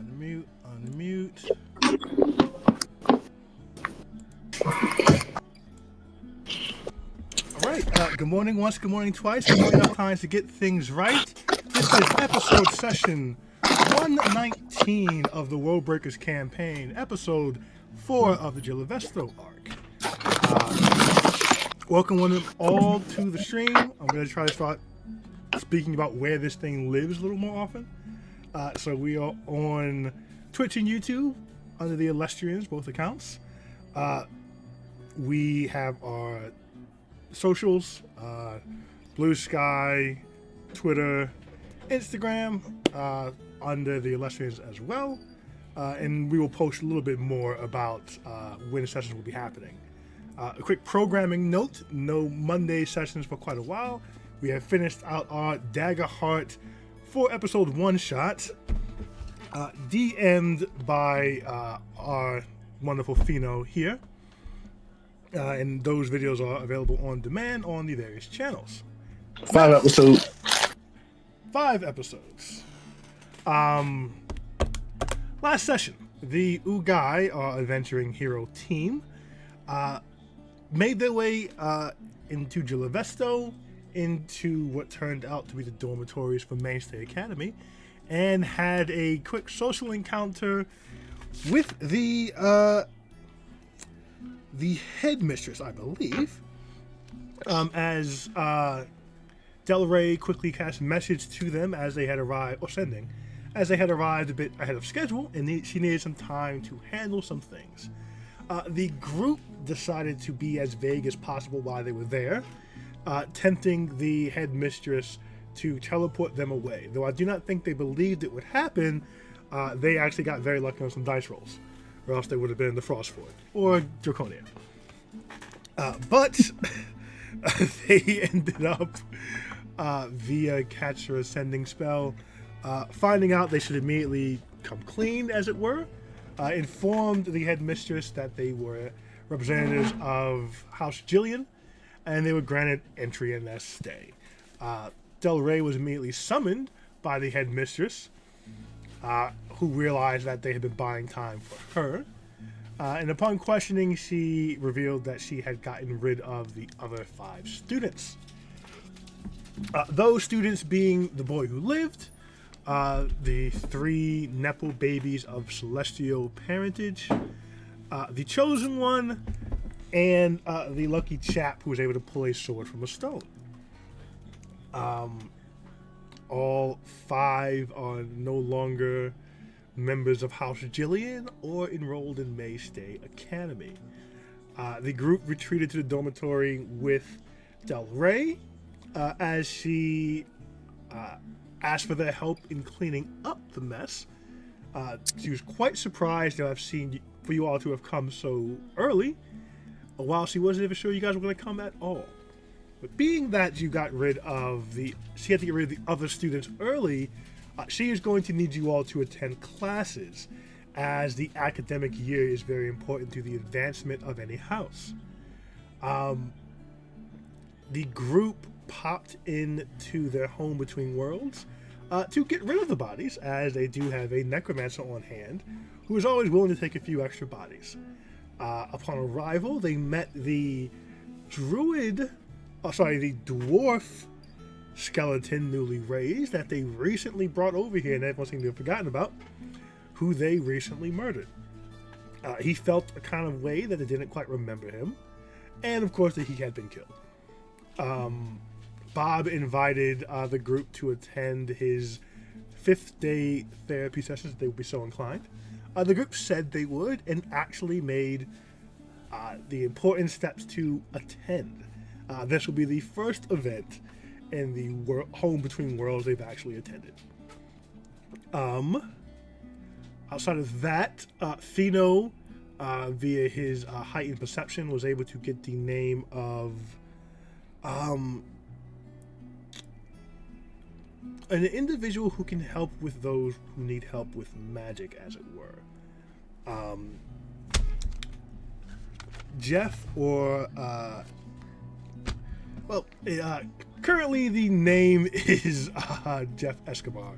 Unmute. All right. Good morning once, good morning twice. Good morning enough times to get things right. This is episode session 119 of the Worldbreakers campaign, episode 4 of the Jilevesto Arc. Welcome one and all to the stream. I'm going to try to start speaking about where this thing lives a little more often. So we are on Twitch and YouTube under the Elestrians, both accounts. We have our socials, Blue Sky, Twitter, Instagram, under the Elestrians as well. And we will post a little bit more about when sessions will be happening. A quick programming note, no Monday sessions for quite a while. We have finished out our Dagger Heart 4 episode one shot, DM'd by our wonderful Pheno here. And those videos are available on demand on the various channels. 5 episodes. 5 episodes. Last session, the UGAI, our adventuring hero team, made their way into Jilevesto, into what turned out to be the dormitories for Mainstay Academy, and had a quick social encounter with the headmistress, I believe, as Del Rey quickly cast a message to them as they had arrived, or sending, as they had arrived a bit ahead of schedule, and she needed some time to handle some things. The group decided to be as vague as possible while they were there, tempting the headmistress to teleport them away. Though I do not think they believed it would happen, they actually got very lucky on some dice rolls, or else they would have been in the Frostford or Draconia. But they ended up, via Catcher Ascending spell, finding out they should immediately come clean, as it were, informed the headmistress that they were representatives of House Jillian, and they were granted entry in their stay. Del Rey was immediately summoned by the headmistress, who realized that they had been buying time for her. And upon questioning, she revealed that she had gotten rid of the other 5 students. Those students being the boy who lived, the 3 Nepo babies of celestial parentage, the chosen one, and the lucky chap who was able to pull a sword from a stone. All 5 are no longer members of House Jillian or enrolled in Mainstay Academy. The group retreated to the dormitory with Del Rey, as she asked for their help in cleaning up the mess. She was quite surprised to have seen for you all to have come so early, while she wasn't even sure you guys were going to come at all. But being that you got rid of she had to get rid of the other students early, she is going to need you all to attend classes, as the academic year is very important to the advancement of any house. The group popped into their home between worlds to get rid of the bodies, as they do have a necromancer on hand who is always willing to take a few extra bodies. Upon arrival, they met the dwarf skeleton newly raised that they recently brought over here and everyone seemed to have forgotten about, who they recently murdered. He felt a kind of way that they didn't quite remember him, and of course that he had been killed. Bob invited the group to attend his 5th day therapy sessions if they would be so inclined. The group said they would, and actually made the important steps to attend. This will be the first event in the Home Between Worlds they've actually attended. Outside of that, Pheno, via his heightened perception, was able to get the name of an individual who can help with those who need help with magic, as it were. Jeff, or currently the name is Jeff Escobar.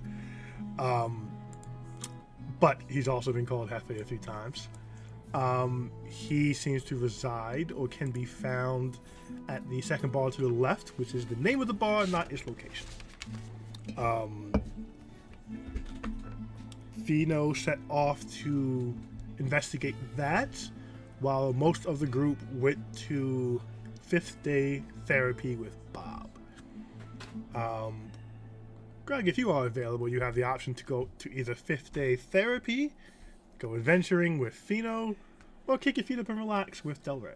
but he's also been called Hefe a few times. He seems to reside or can be found at the second bar to the left, which is the name of the bar, not its location. Fino set off to investigate that, while most of the group went to 5th day therapy with Bob. Greg, if you are available, you have the option to go to either 5th day therapy, go adventuring with Fino, or kick your feet up and relax with Del Rey.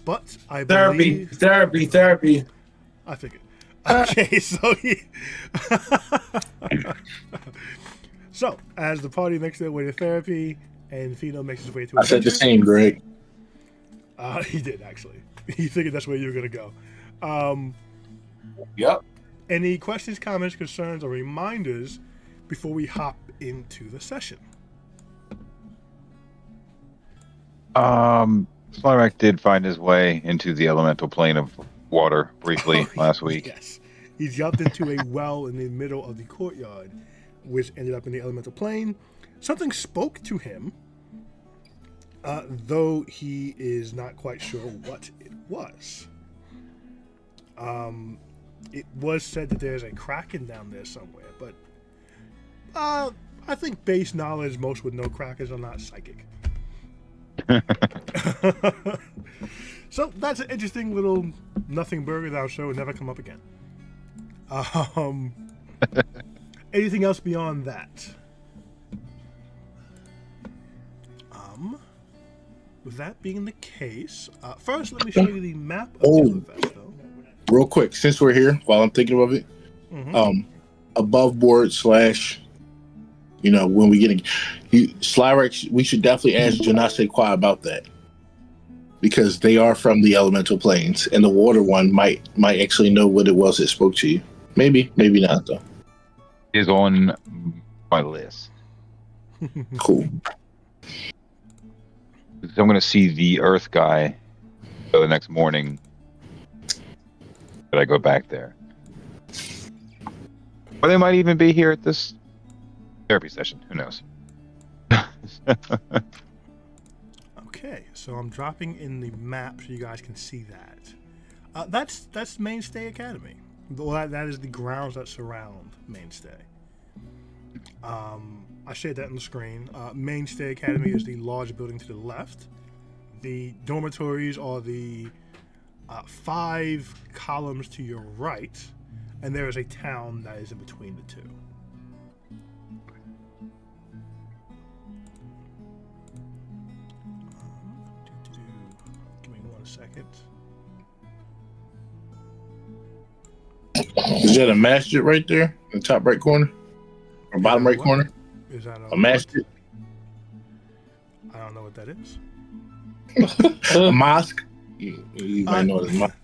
But I believe... Therapy. I figured. Okay, so so as the party makes their way to therapy and Fino makes his way to I said the same, Greg. He did, actually. He figured that's where you were going to go. Yep. Any questions, comments, concerns, or reminders before we hop into the session? Slyrak did find his way into the elemental plane of water briefly last week. Yes. He jumped into a well in the middle of the courtyard, which ended up in the elemental plane. Something spoke to him, though he is not quite sure what it was. It was said that there's a kraken down there somewhere, but I think base knowledge, most would know krakens are not psychic. So that's an interesting little nothing burger that I'm sure will never come up again. Anything else beyond that? With that being the case, first let me show you the map of Jilevesto. Real quick, since we're here, while I'm thinking of it, above board / when we get Slyrex, we should definitely ask Janase Kwa about that, because they are from the elemental planes, and the water one might actually know what it was that spoke to you. Maybe not though. Is on my list. Cool. I'm going to see the Earth guy the next morning. But I go back there, or they might even be here at this therapy session. Who knows? Okay, so I'm dropping in the map so you guys can see that. That's Mainstay Academy. Well, that is the grounds that surround Mainstay. I shared that on the screen. Mainstay Academy is the large building to the left. The dormitories are the 5 columns to your right, and there is a town that is in between the two. Give me 1 second. Is that a masjid right there in the top right corner? Or bottom right corner? Is that a masjid? I don't know what that is. A mosque? You might know it as mosque.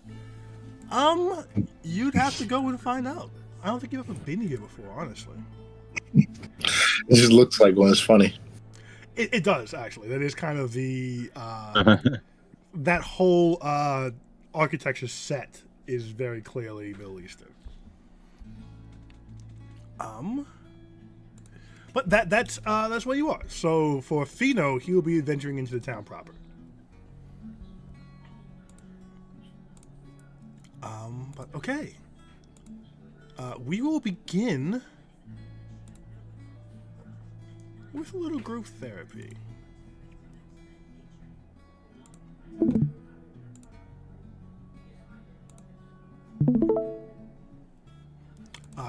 You'd have to go and find out. I don't think you've ever been here before, honestly. It just looks like one. It's funny. It does, actually. That is kind of the that whole architecture set is very clearly Middle Eastern. But that's where you are. So for Fino, he will be venturing into the town proper. But okay. We will begin with a little group therapy.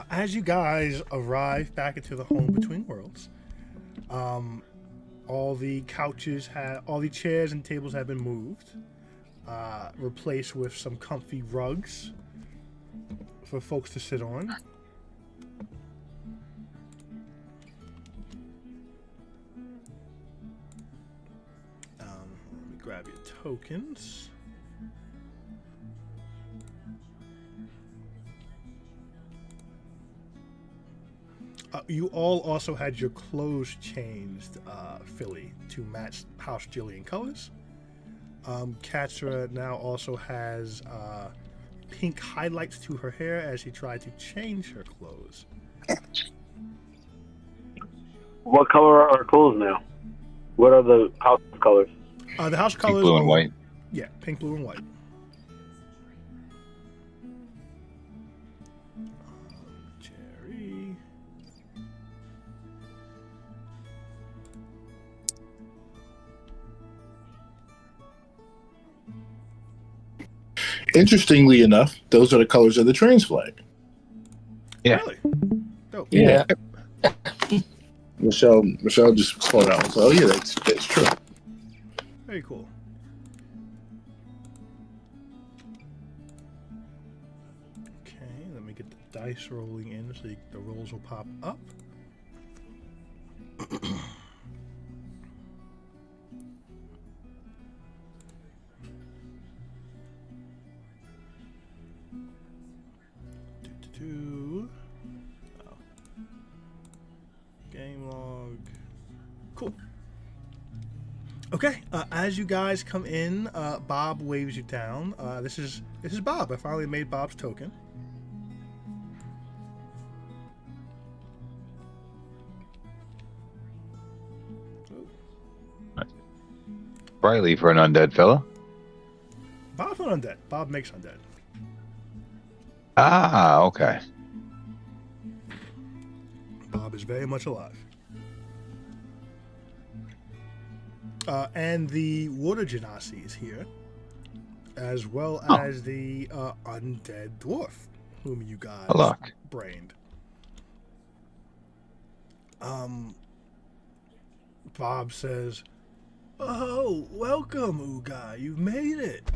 As you guys arrive back into the home between worlds, all the chairs and tables have been moved, replaced with some comfy rugs for folks to sit on. Let me grab your tokens. You all also had your clothes changed, Philly, to match House Jillian colors. Katra now also has pink highlights to her hair as she tried to change her clothes. What color are our clothes now? What are the house colors? The house Pink, colors blue, are and white. Yeah, pink, blue, and white. Jerry. Interestingly enough, those are the colors of the trans flag. Yeah. Really? Dope. Yeah. Michelle just called out. So, yeah, that's true. Very cool. Okay, let me get the dice rolling in so the rolls will pop up. Oh. Game log. Cool. Okay, as you guys come in, Bob waves you down. This is Bob. I finally made Bob's token. Brightly for an undead fella. Bob's not undead. Bob makes undead. Ah, okay. Bob is very much alive. And the water genasi is here, as well as the undead dwarf, whom you guys brained. Bob says, "Oh, welcome, UGAI. You've made it.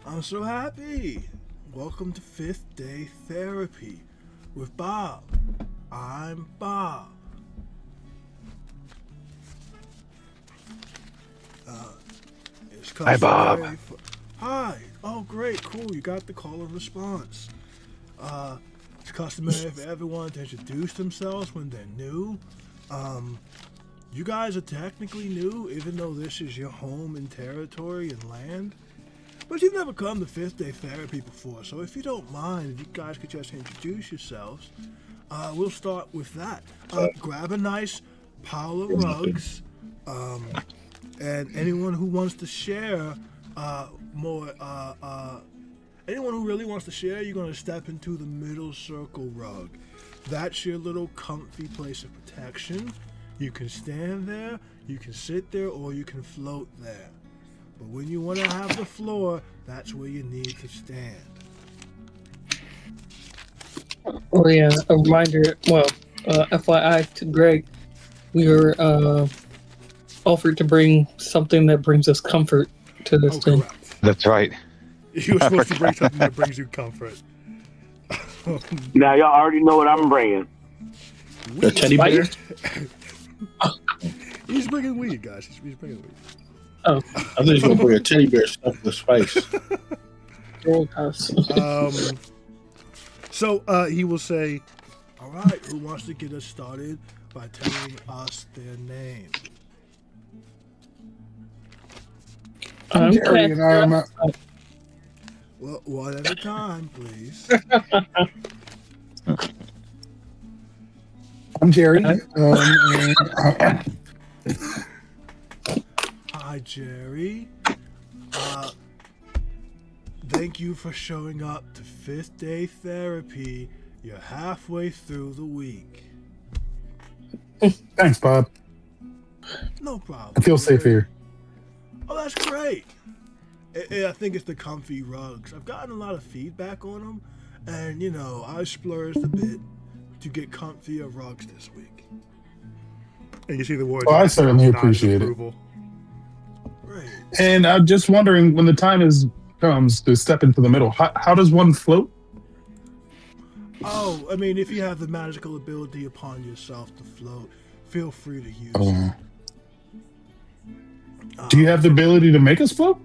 I'm so happy. Welcome to 5th Day Therapy with Bob. I'm Bob. Hi, Bob. Hi. Oh, great. Cool. You got the call and response. It's customary for everyone to introduce themselves when they're new. You guys are technically new, even though this is your home and territory and land. But you've never come to 5th Day Therapy before, so if you don't mind, if you guys could just introduce yourselves, we'll start with that. Grab a nice pile of rugs, and anyone who wants to share anyone who really wants to share, you're going to step into the middle circle rug. That's your little comfy place of protection. You can stand there, you can sit there, or you can float there. But when you want to have the floor, that's where you need to stand. Oh yeah, a reminder. Well, FYI to Greg, we were offered to bring something that brings us comfort to this thing. Correct. That's right. You were supposed to bring something that brings you comfort. Now y'all already know what I'm bringing. A teddy bear? He's bringing weed, guys. He's bringing weed. Oh, I thought he was going to bring a teddy bear stuffed with spice. So he will say, all right, who wants to get us started by telling us their name? I'm Jerry and I am Well, one at a time, please. I'm Jerry. Hi, Jerry. Thank you for showing up to 5th Day Therapy. You're halfway through the week. Thanks, Bob. No problem. I feel safe here. Oh, that's great. I think it's the comfy rugs. I've gotten a lot of feedback on them, and, I splurged a bit to get comfier rugs this week. And you see the words. Well, I certainly nod of appreciate it. approval. Great. And I'm just wondering, when the time comes to step into the middle, how does one float? Oh, I mean, if you have the magical ability upon yourself to float, feel free to use it. Do you have the ability to make us float?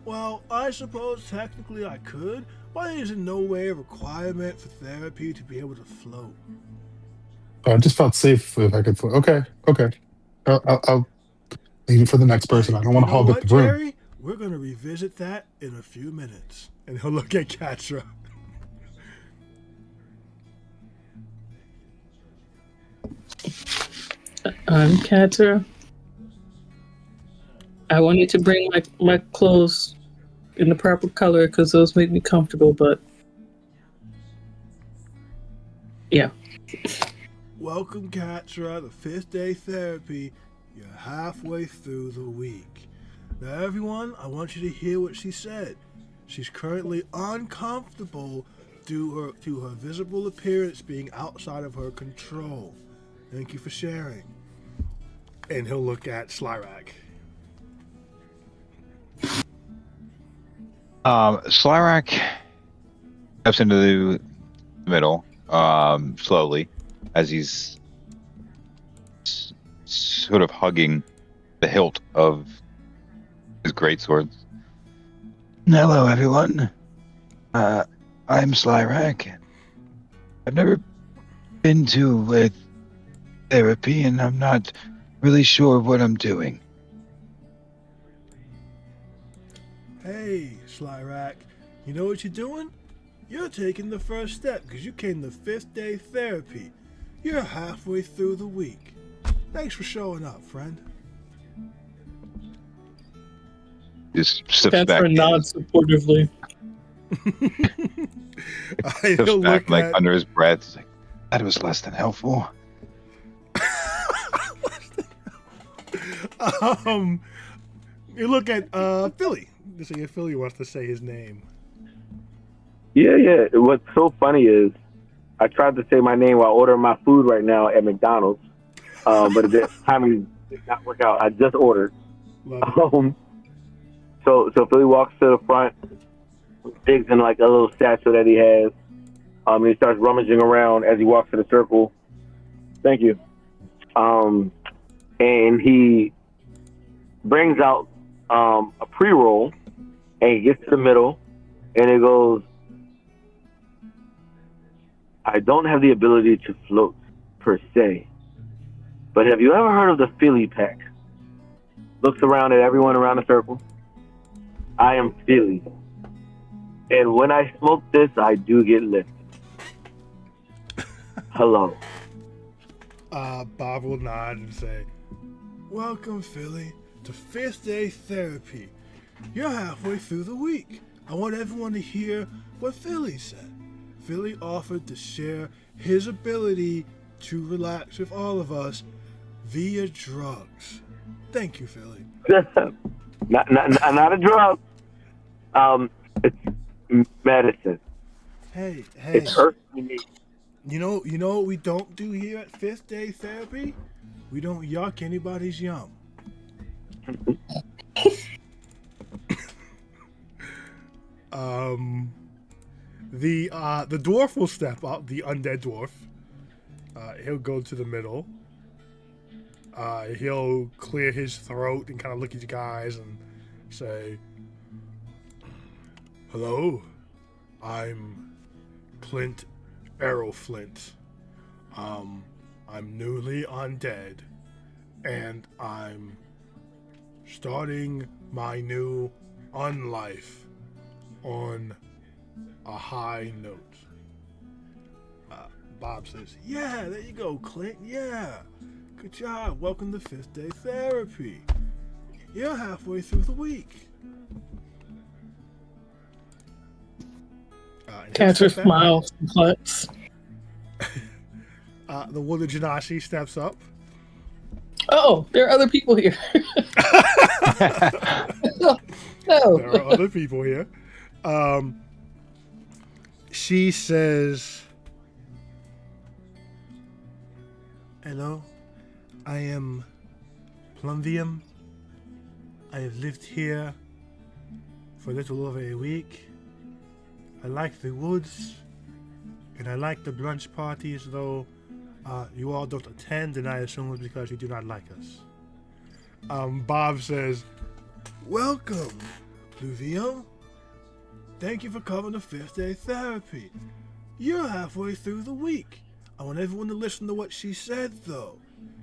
Well, I suppose technically I could, but there's in no way a requirement for therapy to be able to float. I just felt safe if I could float. Okay. I'll leave it for the next person. I don't want to hog up the room. Jerry? We're going to revisit that in a few minutes. And he'll look at Katra. I'm Katra. I wanted to bring my clothes in the proper color because those make me comfortable, but yeah. Welcome, Katra, the 5th day therapy. You're halfway through the week. Now, everyone, I want you to hear what she said. She's currently uncomfortable due to her visible appearance being outside of her control. Thank you for sharing. And he'll look at Slyrak. Slyrak steps into the middle slowly as he's sort of hugging the hilt of his greatsword. Hello, everyone. I'm Slyrak. I've never been to a therapy, and I'm not really sure what I'm doing. Hey, Slyrak, you know what you're doing? You're taking the first step because you came to 5th day therapy. You're halfway through the week. Thanks for showing up, friend. Just steps back. Katra nods supportively. Steps back like under his breath. He's like, that was less than helpful. You look at Philly. This is Philly wants to say his name. Yeah. What's so funny is I tried to say my name while ordering my food right now at McDonald's, but the timing did not work out. I just ordered. So Philly walks to the front, digs in like a little satchel that he has. And he starts rummaging around as he walks to the circle. Thank you. And he brings out a pre-roll, and he gets to the middle, and it goes, I don't have the ability to float, per se, but have you ever heard of the Philly pack? Looks around at everyone around the circle. I am Philly. And when I smoke this, I do get lifted. Hello. Bob will nod and say, welcome, Philly, to 5th day therapy. You're halfway through the week. I want everyone to hear what Philly said. Philly offered to share his ability to relax with all of us via drugs. Thank you, Philly. not a drug. It's medicine. Hey. It's earth we need. You know what we don't do here at 5th day therapy? We don't yuck anybody's yum. The dwarf will step up, the undead dwarf. He'll go to the middle. He'll clear his throat and kind of look at you guys and say, hello, I'm Clint Arrowflint. I'm newly undead, and I'm starting my new unlife on a high note. Bob says, yeah, there you go, Clint, yeah. Good job. Welcome to 5th day therapy. You're halfway through the week. Katra smiles and claps. The Wood of Genasi steps up. Oh, there are other people here. No. There are other people here. She says, hello, I am Plumvium. I have lived here for a little over a week. I like the woods, and I like the brunch parties, though you all don't attend, and I assume it's because you do not like us. Bob says, welcome, Pluvium. Thank you for coming to 5th day therapy. You're halfway through the week. I want everyone to listen to what she said, though.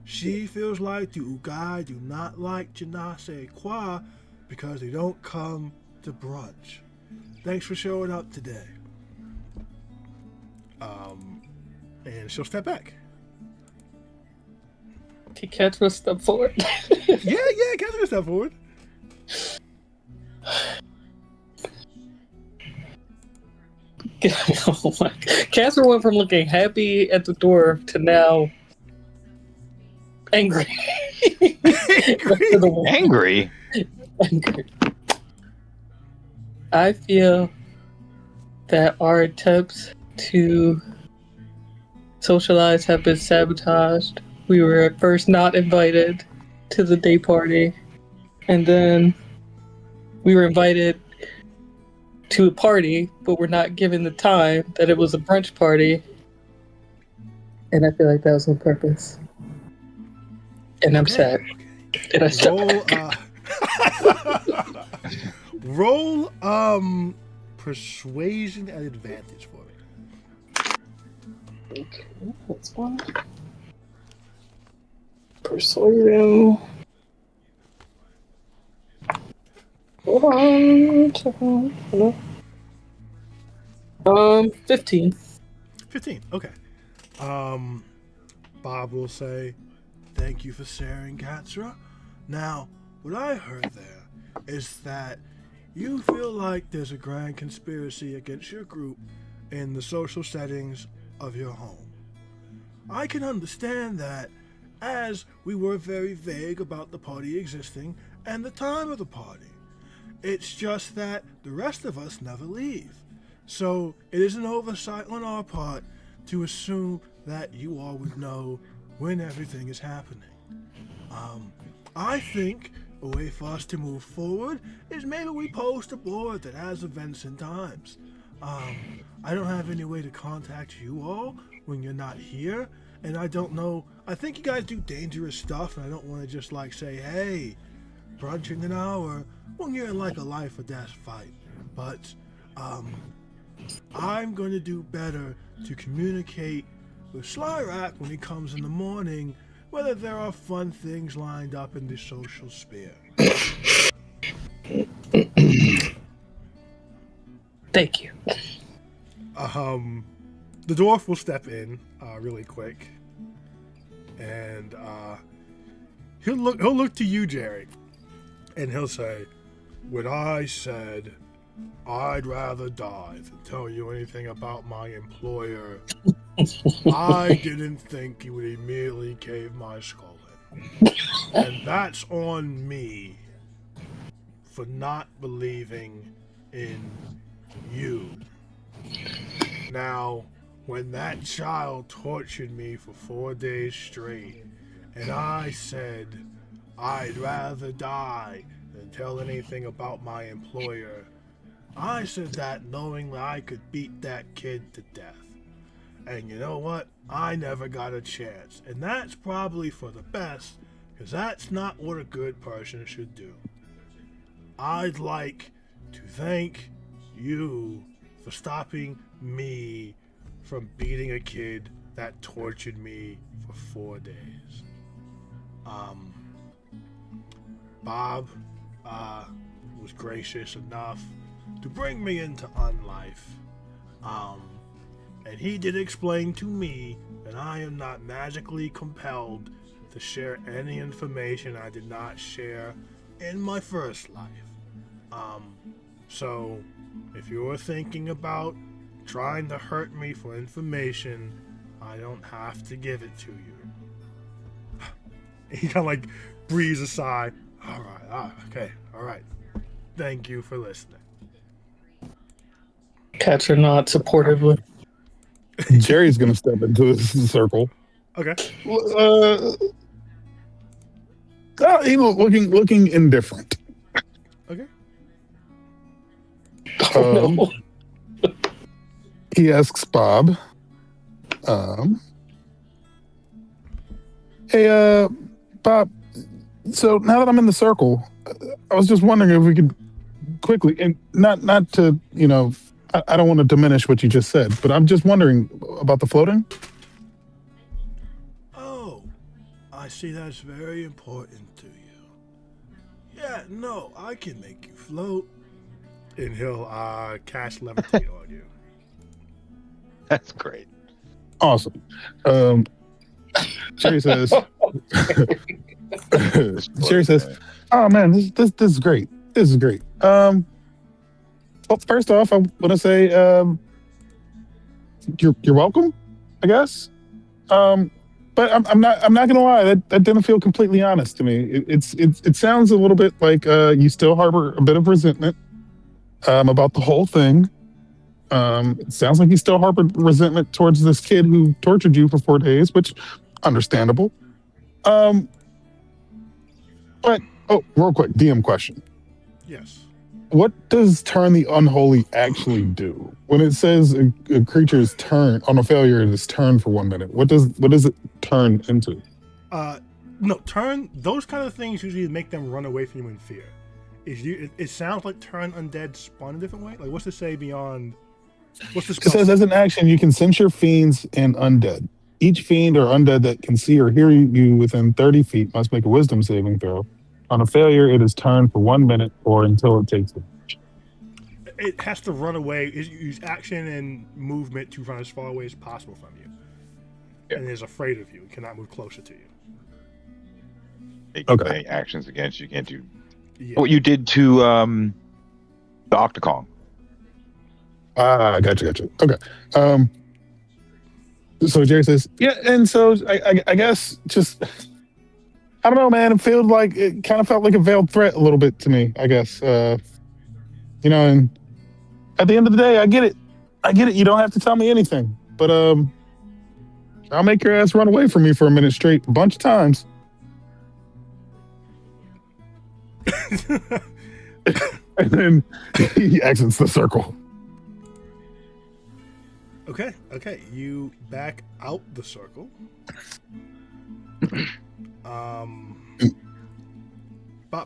She feels like the UGAI do not like Janase Kwa because they don't come to brunch. Thanks for showing up today. And she'll step back. Can Catra step forward? Yeah, Catherine, step forward. Oh my! Catra went from looking happy at the door to now angry. Angry? Angry. I feel that our attempts to socialize have been sabotaged. We were at first not invited to the day party, and then we were invited to a party, but we're not given the time that it was a brunch party. And I feel like that was on purpose. And I'm sad. And I Roll persuasion at advantage for me. Okay, that's one. Persuasion. Hold on. 15. 15. Okay. Bob will say, "Thank you for sharing, Catra. Now, what I heard there is that you feel like there's a grand conspiracy against your group in the social settings of your home. I can understand that, as we were very vague about the party existing and the time of the party. It's just that the rest of us never leave. So it is an oversight on our part to assume that you all would know when everything is happening. I think a way for us to move forward is maybe we post a board that has events and times. I don't have any way to contact you all when you're not here, and I don't know. I think you guys do dangerous stuff, and I don't want to just like say, hey, brunch in an hour when you're in like a life or death fight. But I'm going to do better to communicate with Slyrak when he comes in the morning, whether there are fun things lined up in the social sphere." Thank you. The dwarf will step in really quick, and he'll look to you, Jerry, and he'll say, "When I said I'd rather die than tell you anything about my employer, I didn't think you would immediately cave my skull in. And that's on me for not believing in you. Now, when that child tortured me for 4 days straight, and I said I'd rather die than tell anything about my employer, I said that knowing that I could beat that kid to death. And you know what? I never got a chance. And that's probably for the best, because that's not what a good person should do. I'd like to thank you for stopping me from beating a kid that tortured me for 4 days. Bob was gracious enough to bring me into Unlife. And he did explain to me that I am not magically compelled to share any information I did not share in my first life. So if you're thinking about trying to hurt me for information, I don't have to give it to you." He kind of like breathes a sigh. All right. Thank you for listening. Cats are not supportively. Jerry's gonna step into the circle. Okay. Looking indifferent. Okay. No. He asks Bob, "Hey, Bob. So now that I'm in the circle, I was just wondering if we could quickly, and not to, I don't want to diminish what you just said, but I'm just wondering about the floating." Oh, I see that's very important to you. Yeah, no, I can make you float. And he'll cast levitate on you. That's great. Awesome. Jerry says, Jerry says, "Oh man, this is great. This is great." Well, first off, I want to say you're welcome, I guess. But I'm not gonna lie. That didn't feel completely honest to me. It sounds a little bit like you still harbor a bit of resentment about the whole thing. It sounds like you still harbor resentment towards this kid who tortured you for 4 days, which understandable. But real quick, DM question. Yes. What does turn the unholy actually do? When it says a creature's turn on a failure, it is turned for 1 minute. What does it turn into? No, turn those kind of things usually make them run away from you in fear. It sounds like turn undead spawn a different way. Like what's to say beyond? What's the spell? It says as an action, you can censure fiends and undead. Each fiend or undead that can see or hear you within 30 feet must make a wisdom saving throw. On a failure, it is turned for 1 minute or until it takes damage. It has to run away. Use action and movement to run as far away as possible from you. Yeah. And is afraid of you. It cannot move closer to you. It can play actions against you. Can't do what you did to the Octocon. Gotcha. Okay. So Jerry says, yeah, and so I guess just I don't know, man. It kind of felt like a veiled threat a little bit to me, I guess. And at the end of the day, I get it. You don't have to tell me anything, but I'll make your ass run away from me for a minute straight, a bunch of times. And then he exits the circle. Okay. You back out the circle.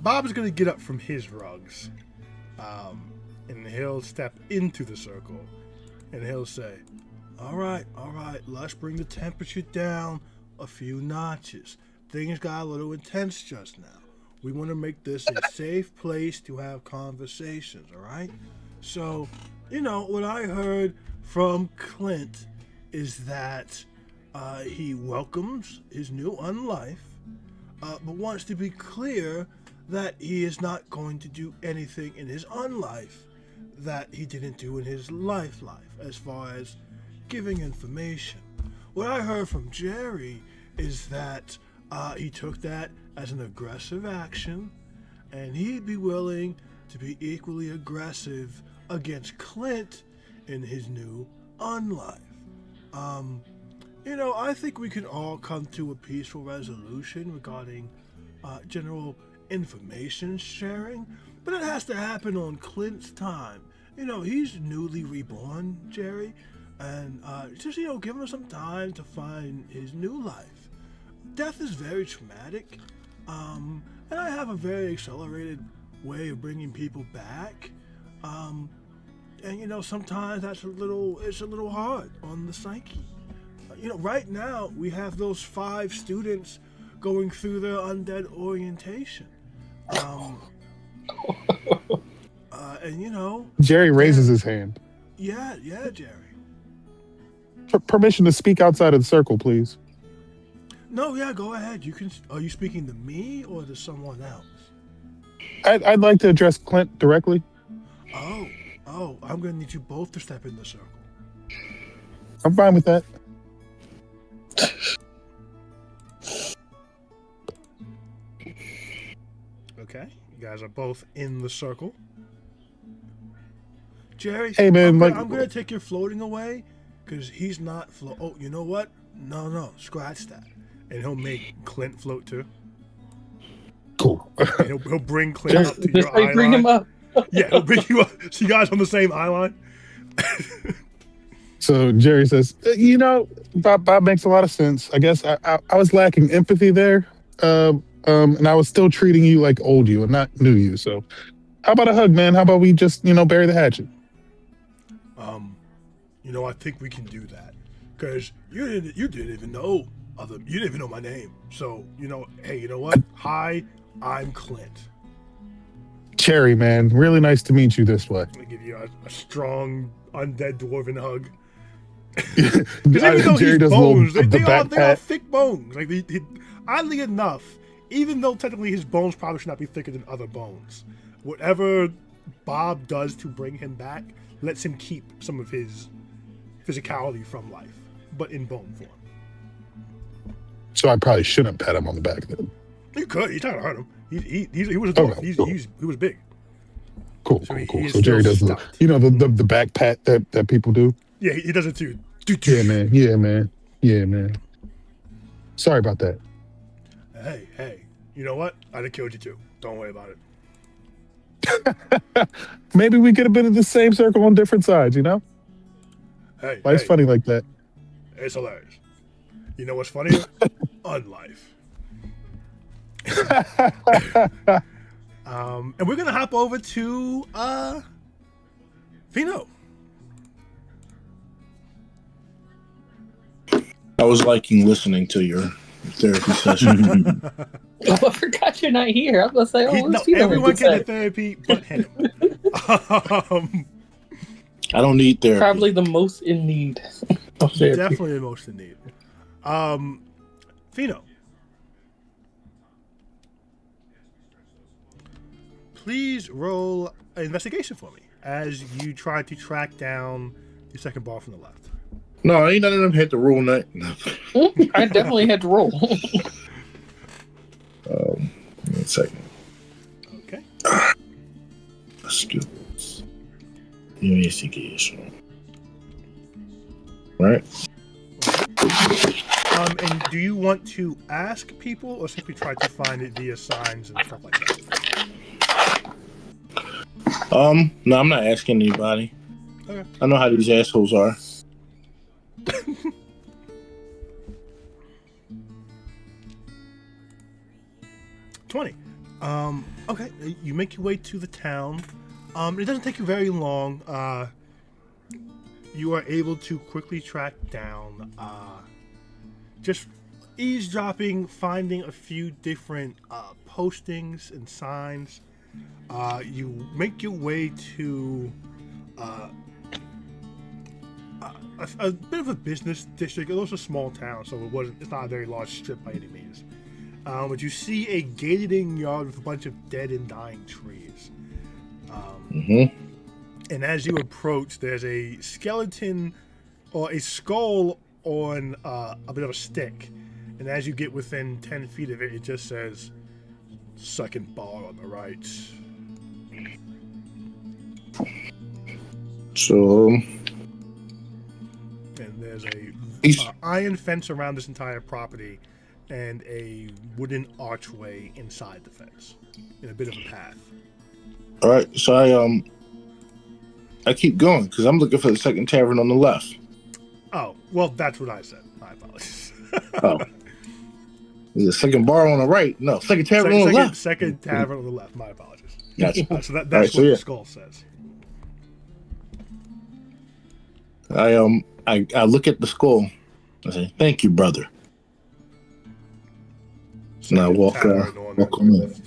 Bob's gonna get up from his rugs, and he'll step into the circle, and he'll say, "All right, let's bring the temperature down a few notches. Things got a little intense just now. We want to make this a safe place to have conversations, all right? So, what I heard from Clint is that he welcomes his new unlife, but wants to be clear that he is not going to do anything in his unlife that he didn't do in his life as far as giving information. What I heard from Jerry is that he took that as an aggressive action, and he'd be willing to be equally aggressive against Clint in his new unlife. I think we can all come to a peaceful resolution regarding general information sharing, but it has to happen on Clint's time. He's newly reborn, Jerry, and just give him some time to find his new life. Death is very traumatic, and I have a very accelerated way of bringing people back, and sometimes it's a little hard on the psyche. Right now we have those 5 students going through their undead orientation, and Jerry raises his hand. Yeah, Jerry. Permission to speak outside of the circle, please. No, yeah, go ahead. You can. Are you speaking to me or to someone else? I'd like to address Clint directly. Oh, I'm gonna need you both to step in the circle. I'm fine with that. Okay, you guys are both in the circle. Jerry, hey man, I'm gonna take your floating away because he's not Oh, you know what? No, scratch that. And he'll make Clint float too. Cool. He'll bring Clint up to your eye line. Bring him up. Yeah, he'll bring you up. So you guys on the same eye line. So Jerry says, Bob makes a lot of sense. I guess I was lacking empathy there, and I was still treating you like old you and not new you. So how about a hug, man? How about we just bury the hatchet? I think we can do that because you didn't even know my name. So hey, you know what? Hi, I'm Clint. Cherry, man, really nice to meet you this way. I'm gonna give you a strong undead dwarven hug. Because even though Jerry he's does bones, they are thick bones. Like oddly enough, even though technically his bones probably should not be thicker than other bones, whatever Bob does to bring him back lets him keep some of his physicality from life, but in bone form. So I probably shouldn't pat him on the back then. You could. He's not gonna hurt him. He was a dog. Okay, He was big. Cool. So So Jerry does the back pat that people do. Yeah, he does it too. Yeah, man. Sorry about that. Hey. You know what? I'd have killed you too. Don't worry about it. Maybe we could have been in the same circle on different sides, you know? Life's funny like that. It's hilarious. You know what's funnier? Unlife. And we're gonna hop over to Fino. I was liking listening to your therapy session. Oh, I forgot you're not here. I was gonna say, what's Fino everyone have to say? get therapy but him. I don't need therapy. Probably the most in need of therapy. Definitely the most in need. Fino. Please roll an investigation for me as you try to track down the second bar from the left. No, ain't none of them hit the rule night. I definitely had to roll. 1 second. Okay. Skills. Investigation. Right? And do you want to ask people or simply try to find it via signs and stuff like that? No, I'm not asking anybody. Okay. I know how these assholes are. $20. Okay, you make your way to the town. It doesn't take you very long. You are able to quickly track down, just eavesdropping, finding a few different postings and signs. You make your way to a bit of a business district. It was a small town, so it's not a very large strip by any means. But you see a gated-in yard with a bunch of dead and dying trees. And as you approach, there's a skeleton or a skull on a bit of a stick. And as you get within 10 feet of it, it just says, "Second bar on the right." So, And there's a East- iron fence around this entire property and a wooden archway inside the fence in a bit of a path. all right. So I keep going because I'm looking for the second tavern on the left. Oh, well, that's what I said. My apologies. Oh, there's a second bar on the right. No, second tavern on the left. Second tavern on the left. My apologies. Gotcha. So that's Right, what so the yeah. skull says. I look at the skull. I say, "Thank you, brother." And I walk Tavern on the on in. left.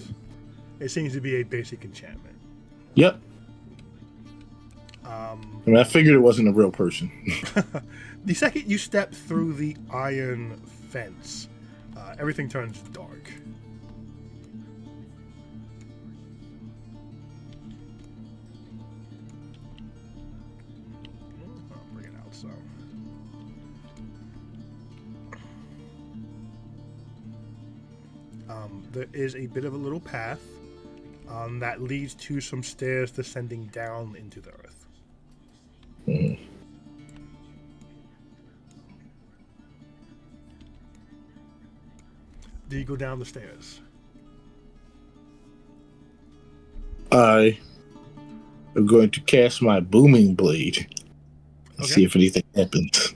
It seems to be a basic enchantment. Yep. I mean, I figured it wasn't a real person. The second you step through the iron fence, everything turns dark. I'll bring it out so. There is a bit of a little path that leads to some stairs descending down into the earth. Do you go down the stairs? I am going to cast my booming blade and see if anything happens.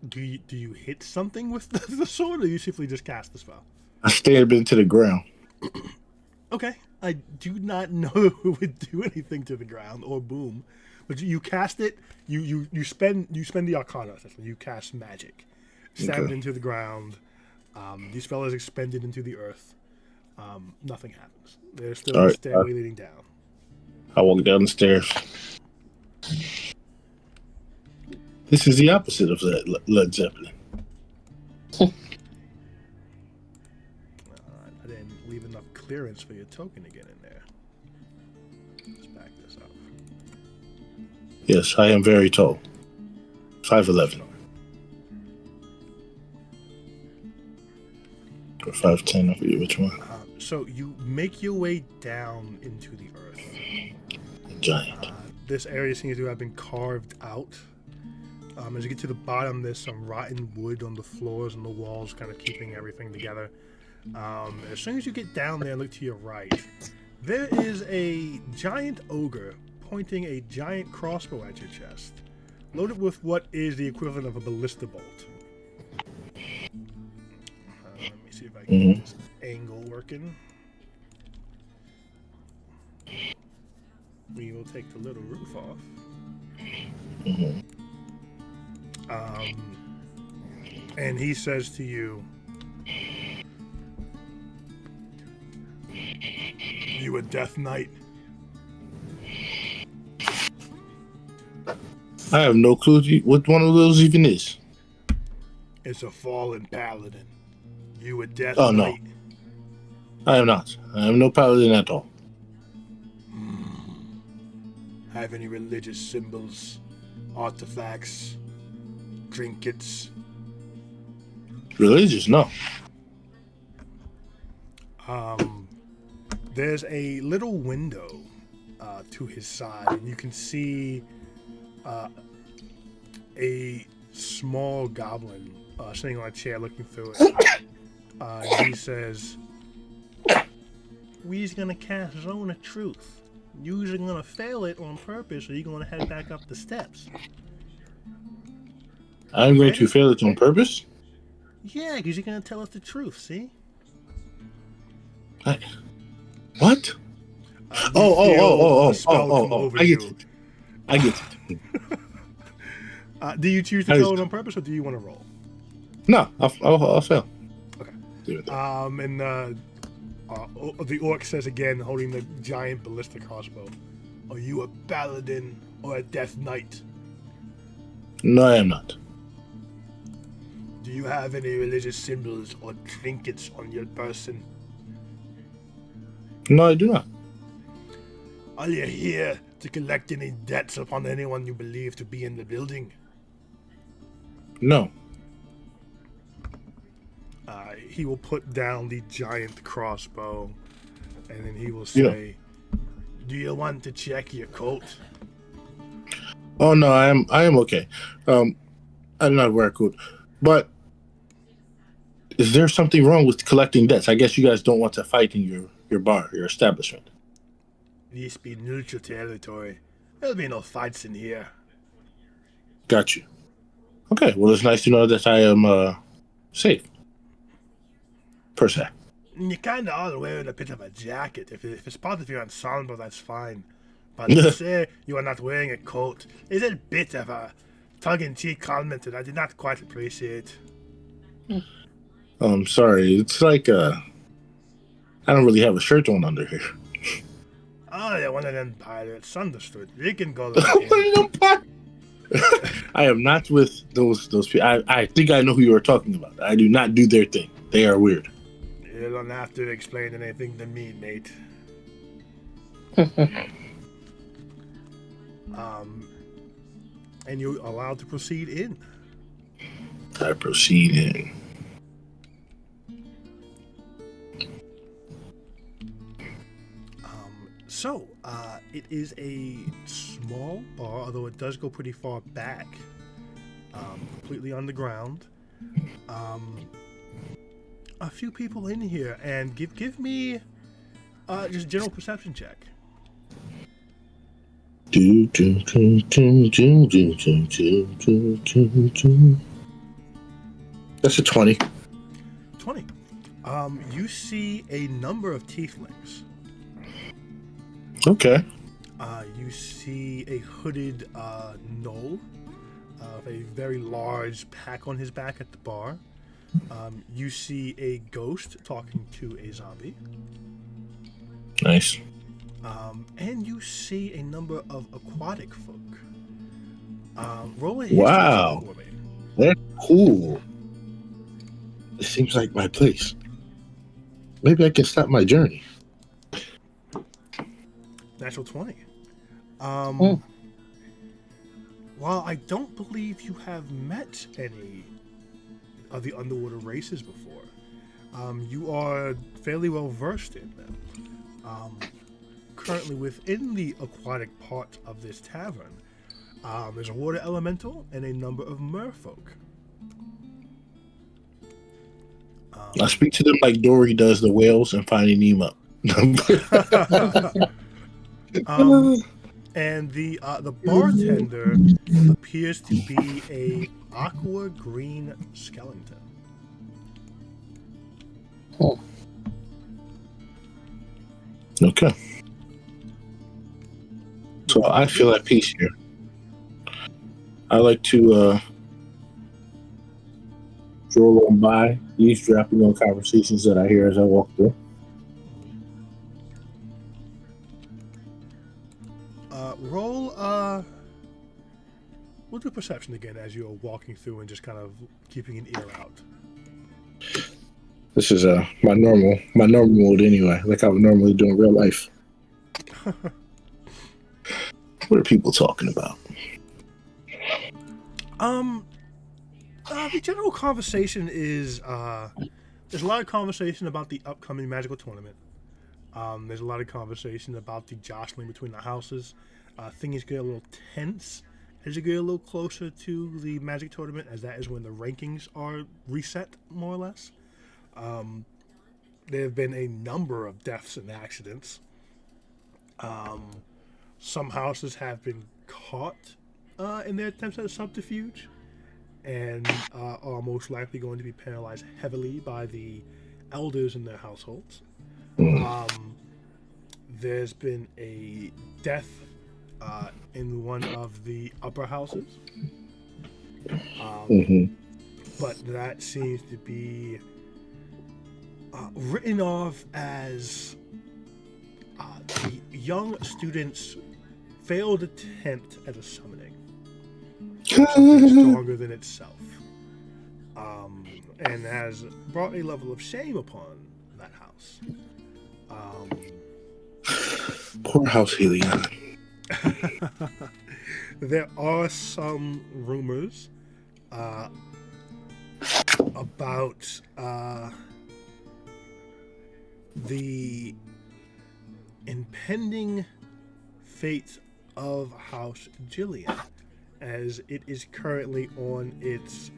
Do you hit something with the sword, or you simply just cast the spell? I stab it into the ground. Okay, I do not know who would do anything to the ground or boom, but you cast it. You spend the Arcana. Essentially, you cast magic, stab it into the ground. These spell is expended into the earth. Nothing happens. There's still a stairway leading down. I walk down the stairs. This is the opposite of that Led Zeppelin. I didn't leave enough clearance for your token to get in there. Let's back this up. Yes, I am very tall. 5'11". Or 5'10", I forget which one. So you make your way down into the earth. Giant. This area seems to have been carved out. As you get to the bottom, there's some rotten wood on the floors and the walls, kind of keeping everything together. As soon as you get down there and look to your right, there is a giant ogre pointing a giant crossbow at your chest, loaded with what is the equivalent of a ballista bolt. Let me see if I can get this angle working. We will take the little roof off. And he says to you, "You a Death Knight?" I have no clue what one of those even is. "It's a fallen paladin. You a Death Oh, no. Knight?" I am not. I am no paladin at all. "Have any religious symbols, artifacts, trinkets?" Religious? No. There's a little window to his side, and you can see a small goblin sitting on a chair looking through it. He says, "We's gonna cast Zone of Truth. You're gonna fail it on purpose, or you're gonna head back up the steps." I'm going to fail it on purpose? "Yeah, because you're gonna tell us the truth, see?" What? Oh. I get it. I get it. Do you choose to tell it on purpose, or do you want to roll? No, I'll fail. Okay. Do it. And the orc says again, holding the giant ballista crossbow, "Are you a paladin or a death knight? No, I am not. Do you have any religious symbols or trinkets on your person? No, I do not. Are you here to collect any debts upon anyone you believe to be in the building?" No. He will put down the giant crossbow, and then he will say, "Do you want to check your coat?" Oh no, I am okay. I do not wear a coat. But is there something wrong with collecting debts? I guess you guys don't want to fight in your bar, your establishment. "This be neutral territory. There'll be no fights in here." Got you. Okay, well, it's nice to know that I am safe. Per se. You kind of are wearing a bit of a jacket. If it's part of your ensemble, that's fine. But to say you are not wearing a coat is a bit of a tongue-in-cheek comment that I did not quite appreciate. I'm sorry. It's like I don't really have a shirt on under here. Oh, yeah, one of them pirates. Understood. You can go. I am not with those people. I think I know who you are talking about. I do not do their thing. They are weird. You don't have to explain anything to me, mate. And you're allowed to proceed in. I proceed in. So, it is a small bar, although it does go pretty far back, completely underground. A few people in here, and give me just general perception check. That's a 20. 20. You see a number of tieflings. Okay. You see a hooded gnoll of a very large pack on his back at the bar. You see a ghost talking to a zombie. Nice. And you see a number of aquatic folk. Roll a Wow. history check for me. That's cool. It seems like my place. Maybe I can start my journey. Natural 20. Hmm. While I don't believe you have met any of the underwater races before, you are fairly well versed in them. Currently within the aquatic part of this tavern, there's a water elemental and a number of merfolk. I speak to them like Dory does the whales and Finding Nemo. And the bartender appears to be a aqua green skeleton. Okay. So I feel at peace here. I like to stroll on by, eavesdropping on conversations that I hear as I walk through. We'll do perception again as you're walking through and just kind of keeping an ear out. This is my normal mode anyway, like I would normally do in real life. What are people talking about? The general conversation is there's a lot of conversation about the upcoming magical tournament. There's a lot of conversation about the jostling between the houses. Things get a little tense as you get a little closer to the magic tournament, as that is when the rankings are reset, more or less. There have been a number of deaths and accidents. Some houses have been caught in their attempts at a subterfuge, and are most likely going to be penalized heavily by the elders in their households. There's been a death in one of the upper houses, but that seems to be written off as the young student's failed attempt at a summoning. Something stronger than itself. And has brought a level of shame upon that house. Poor House Helion. There are some rumors about the impending fate of House Jilevesto, as it is currently on its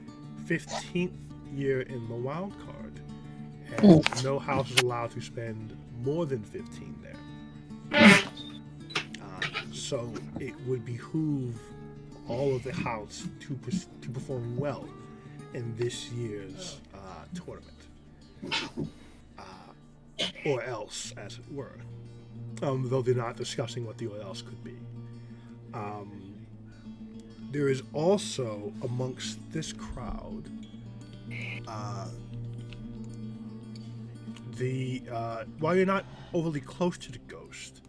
15th year in the wild card, and no house is allowed to spend more than 15 there. So it would behoove all of the house to perform well in this year's tournament, or else, as it were. Though they're not discussing what the or else could be. There is also amongst this crowd while you're not overly close to the ghost,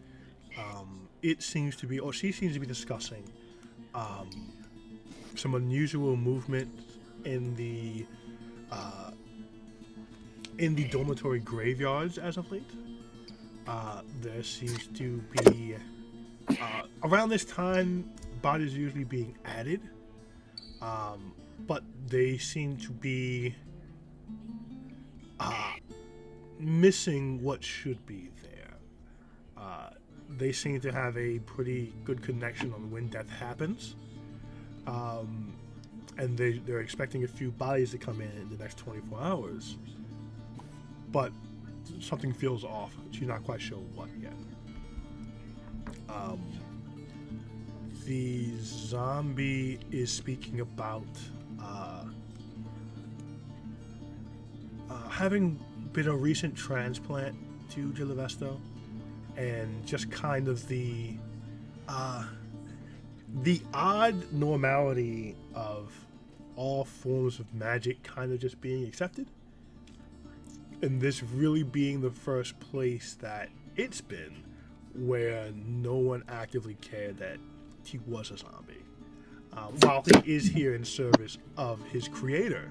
it seems to be, or she seems to be discussing some unusual movement in the dormitory graveyards as of late. There seems to be around this time bodies are usually being added, but they seem to be missing what should be there. They seem to have a pretty good connection on when death happens, and they're expecting a few bodies to come in the next 24 hours, but something feels off. She's not quite sure what yet. The zombie is speaking about having been a recent transplant to Jilevesto, and just kind of the odd normality of all forms of magic kind of just being accepted, and this really being the first place that it's been where no one actively cared that he was a zombie. While he is here in service of his creator,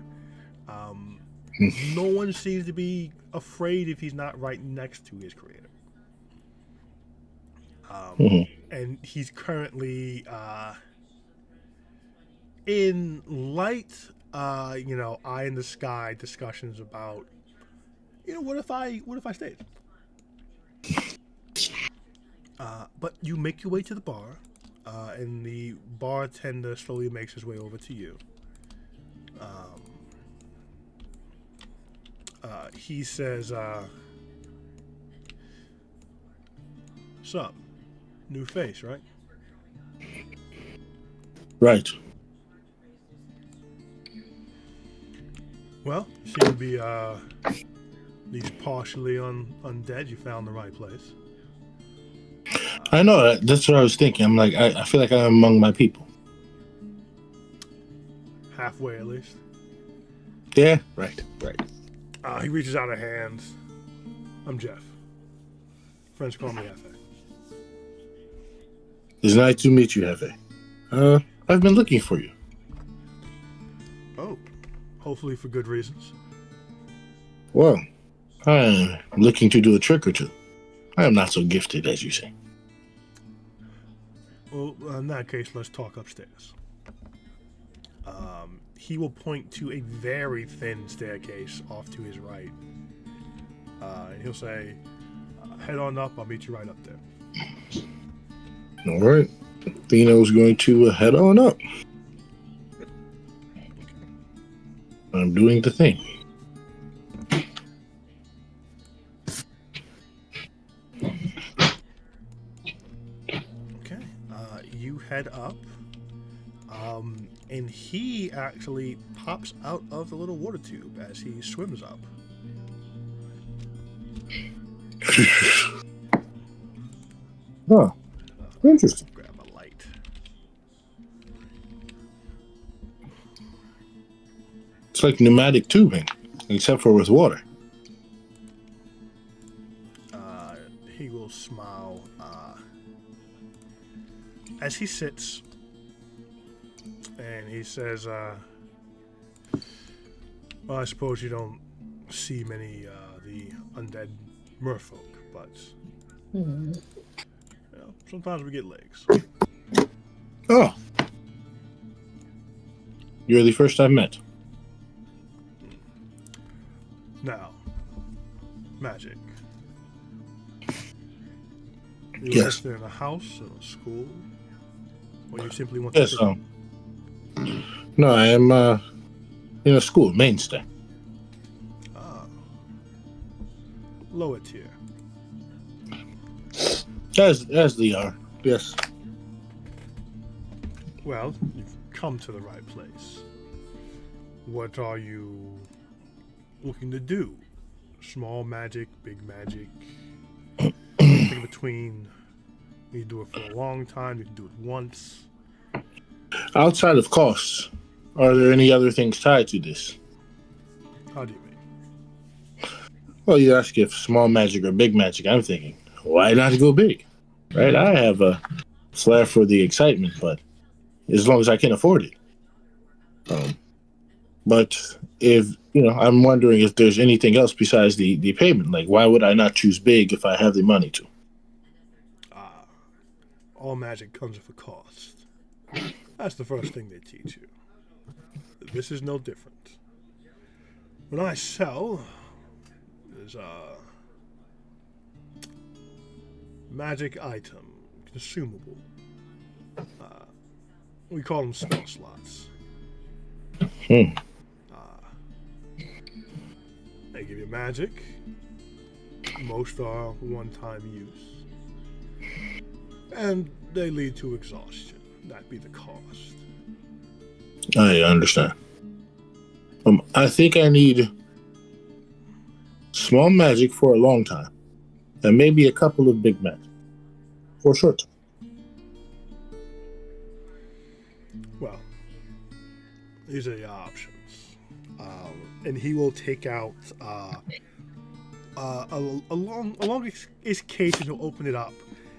No one seems to be afraid if he's not right next to his creator. And he's currently in light, eye in the sky discussions about, what if I stayed? But you make your way to the bar, and the bartender slowly makes his way over to you. He says, "Sup? New face, right?" Right. Well, you seem to be at least partially undead. You found the right place. I know that. That's what I was thinking. I'm like, I feel like I'm among my people. Halfway, at least. Yeah. Right. He reaches out a hand. I'm Jeff. Friends call me Hefe. It's nice to meet you, Hefe. I've been looking for you. Oh, hopefully for good reasons. Well, I'm looking to do a trick or two. I am not so gifted, as you say. Well, in that case, let's talk upstairs. He will point to a very thin staircase off to his right. And he'll say, head on up, I'll meet you right up there. All right. Thino's going to head on up. I'm doing the thing. Okay. You head up. And he actually pops out of the little water tube as he swims up. Oh, interesting. Grab a light. It's like pneumatic tubing, except for with water. He will smile as he sits. And he says, well, I suppose you don't see many the undead merfolk, but sometimes we get legs. Oh. You're the first I've met. Now, magic. You Yes. live in a house, in a school, or you simply want Yes, to... No, I am in a school, mainstay. Lower tier. As they are, yes. Well, you've come to the right place. What are you looking to do? Small magic, big magic? In between. You can do it for a long time, you can do it once. Outside of costs, are there any other things tied to this? How do you mean? Well, you ask if small magic or big magic. I'm thinking, why not go big? Right? I have a flair for the excitement, but as long as I can afford it. But if, I'm wondering if there's anything else besides the payment. Like, why would I not choose big if I have the money to? All magic comes with a cost. That's the first thing they teach you. This is no different. When I sell, there's a magic item, consumable. We call them spell slots. They give you magic. Most are one-time use. And they lead to exhaustion. That be the cost. I understand. I think I need small magic for a long time, and maybe a couple of big magic for a short time. Well, these are the options. And he will take out a long his case, and he'll open it up.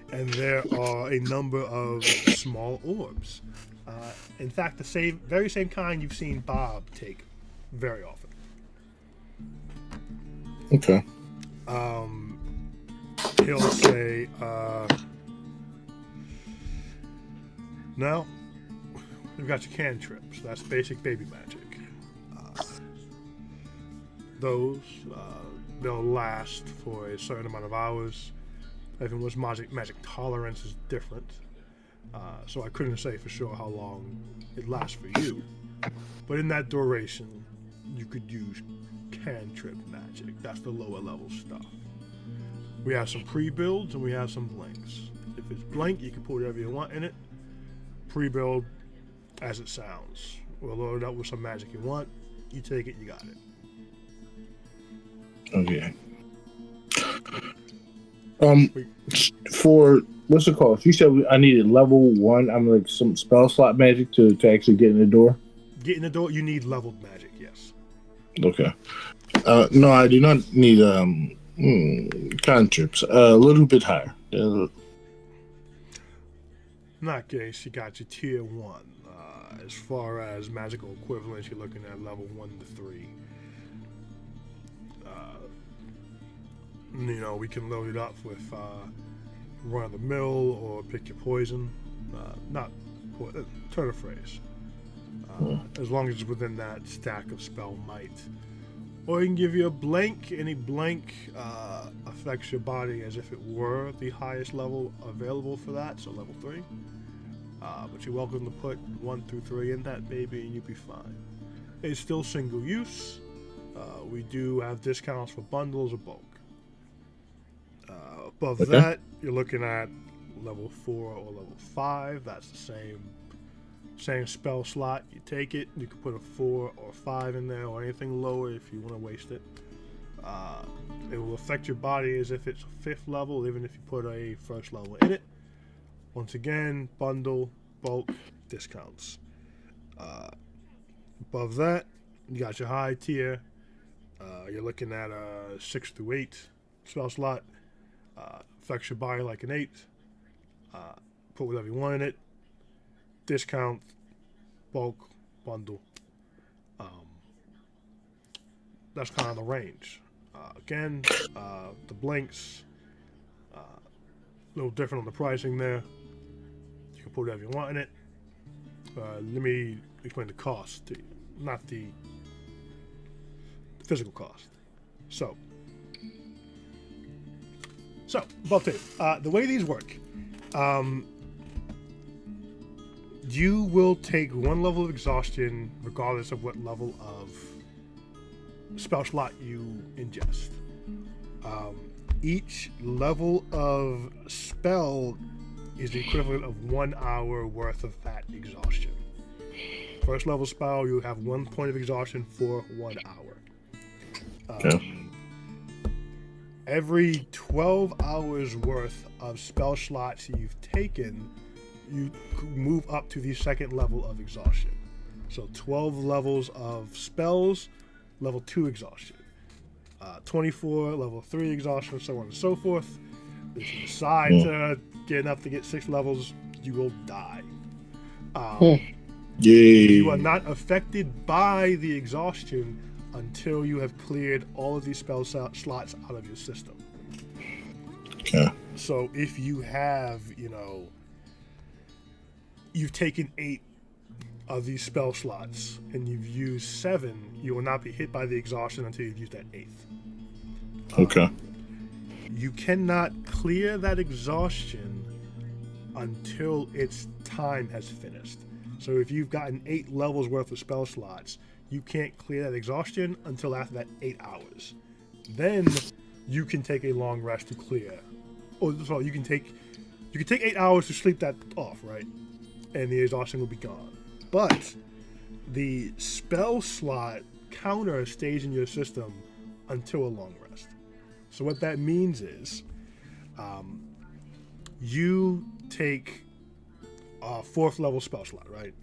And there are a number of small orbs. In fact, the very same kind you've seen Bob take very often. Okay. He'll say, now, we've got your cantrips. That's basic baby magic. Those, they'll last for a certain amount of hours. Everyone's magic tolerance is different. So I couldn't say for sure how long it lasts for you. But in that duration, you could use cantrip magic. That's the lower level stuff. We have some pre-builds and we have some blanks. If it's blank, you can put whatever you want in it. Pre-build, as it sounds. We'll load it up with some magic you want. You take it, you got it. Okay. For what's it called? You said I needed level 1. I'm like some spell slot magic to actually get in the door. Get in the door. You need leveled magic. Yes. Okay. No, I do not need cantrips. A little bit higher. In that case, you got your tier 1. As far as magical equivalents, you're looking at level 1 to 3. We can load it up with run of the mill or pick your poison. Turn a phrase. As long as it's within that stack of spell might. Or you can give you a blank. Any blank affects your body as if it were the highest level available for that, so level 3. But you're welcome to put 1 through 3 in that baby and you'll be fine. It's still single use. We do have discounts for bundles or bulk. Above that, you're looking at level 4 or level 5. That's the same spell slot. You take it, you can put a 4 or 5 in there or anything lower if you want to waste it. It will affect your body as if it's a 5th level, even if you put a 1st level in it. Once again, bundle, bulk, discounts. Above that, you got your high tier. You're looking at a 6 through 8 spell slot. Affects your body like an 8. Put whatever you want in it. Discount, bulk, bundle. That's kind of the range. Again, the blanks, a little different on the pricing there. You can put whatever you want in it. Let me explain the cost to you, not the physical cost. So about the way these work, you will take 1 level of exhaustion regardless of what level of spell slot you ingest. Each level of spell is the equivalent of 1 hour worth of that exhaustion. First level spell, you have 1 point of exhaustion for 1 hour. Okay. Every 12 hours worth of spell slots you've taken, you move up to the 2nd level of exhaustion. So 12 levels of spells, level 2 exhaustion. 24, level 3 exhaustion, so on and so forth. If you decide to get enough to get 6 levels, you will die. You are not affected by the exhaustion until you have cleared all of these spell slots out of your system. Okay. So if you have, you've taken 8 of these spell slots and you've used 7, you will not be hit by the exhaustion until you've used that 8th. Okay. You cannot clear that exhaustion until its time has finished. So if you've gotten 8 levels worth of spell slots, you can't clear that exhaustion until after that 8 hours. Then you can take a long rest to clear. So you can take 8 hours to sleep that off, right? And the exhaustion will be gone. But the spell slot counter stays in your system until a long rest. So what that means is, you take a 4th level spell slot, right?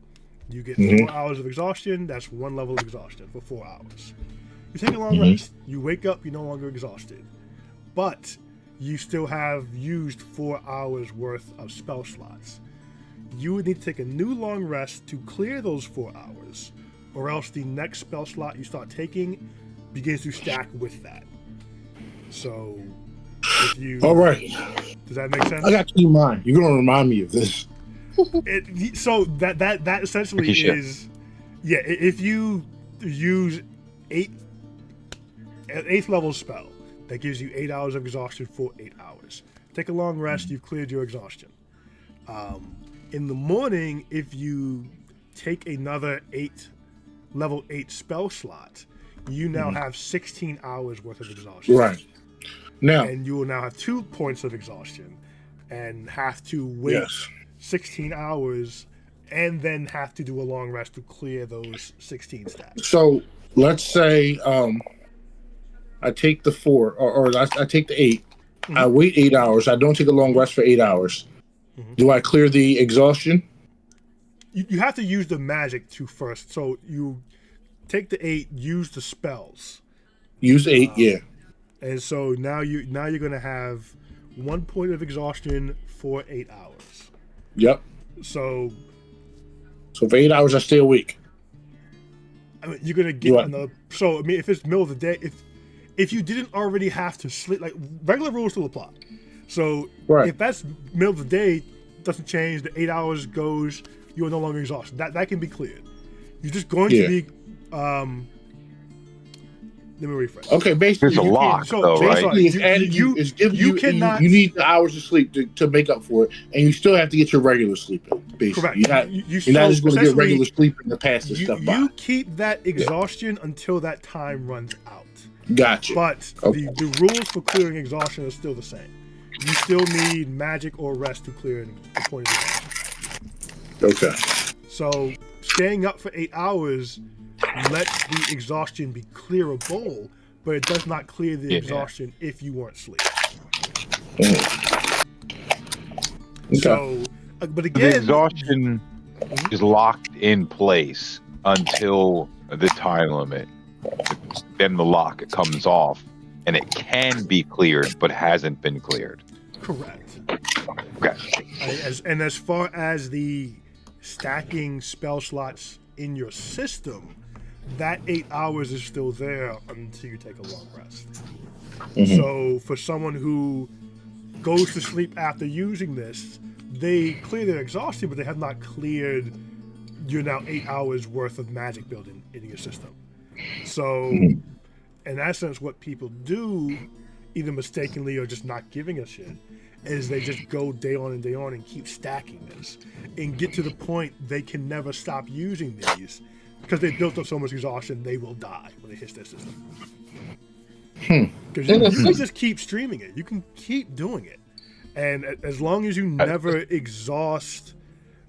You get 4 hours of exhaustion. That's 1 level of exhaustion for 4 hours. You take a long rest. You wake up. You're no longer exhausted. But you still have used 4 hours worth of spell slots. You would need to take a new long rest to clear those 4 hours, or else the next spell slot you start taking begins to stack with that. So, if you All right. does that make sense? I got to keep in mind. You're gonna remind me of this. So that essentially is, yeah. If you use eighth level spell, that gives you 8 hours of exhaustion for 8 hours. Take a long rest. You've cleared your exhaustion. In the morning, if you take another level 8 spell slot, you now have 16 hours worth of exhaustion. Right. Now, And you will now have 2 points of exhaustion and have to wait 16 hours and then have to do a long rest to clear those 16 stacks. So let's say I take the 4 or I take the 8. Mm-hmm. I wait 8 hours. I don't take a long rest for 8 hours. Mm-hmm. Do I clear the exhaustion? You have to use the magic to first. So you take the 8, use the spells. Use 8, yeah. And so now you're gonna have 1 point of exhaustion for 8 hours. Yep. So for 8 hours I stay awake. I mean, you're gonna get another. So I mean, if it's middle of the day, if you didn't already have to sleep, like regular rules still apply. So if that's middle of the day, doesn't change. The 8 hours goes. You are no longer exhausted. That can be cleared. You're just going to be. Let me rephrase. Okay, basically, it's a lock, though, right? You cannot. You need the hours of sleep to make up for it, and you still have to get your regular sleep in. Basically, correct. You're not just going to get regular sleep in to pass this stuff by. You keep that exhaustion until that time runs out. Gotcha. But the rules for clearing exhaustion are still the same. You still need magic or rest to clear a point of exhaustion. Okay. So staying up for 8 hours lets the exhaustion be clearable, but it does not clear the exhaustion if you weren't sleeping. Okay. So, but again, the exhaustion is locked in place until the time limit. Then the lock comes off, and it can be cleared, but hasn't been cleared. Correct. Okay. As far as the stacking spell slots in your system, that 8 hours is still there until you take a long rest. Mm-hmm. So for someone who goes to sleep after using this, they clear their exhaustion, but they have not cleared your now 8 hours worth of magic building in your system. So in that sense, what people do, either mistakenly or just not giving a shit, is they just go day on and keep stacking this and get to the point they can never stop using these because they built up so much exhaustion they will die when it hits their system. Because you can just keep streaming it. You can keep doing it. And as long as you never exhaust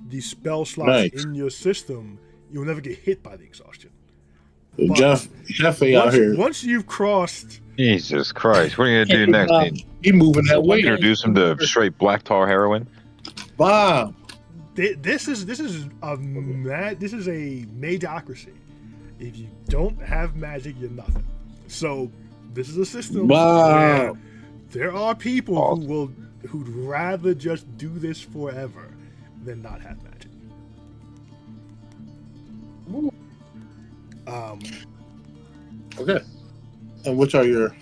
the spell slots in your system, you'll never get hit by the exhaustion. Jeff out here. Once you've crossed... Jesus Christ. What are you going to do next? He moving that way. Introduce him to straight black tar heroin? Bob. This is a magocracy. If you don't have magic, you're nothing. So this is a system where there are people who'd rather just do this forever than not have magic. Okay. And which are your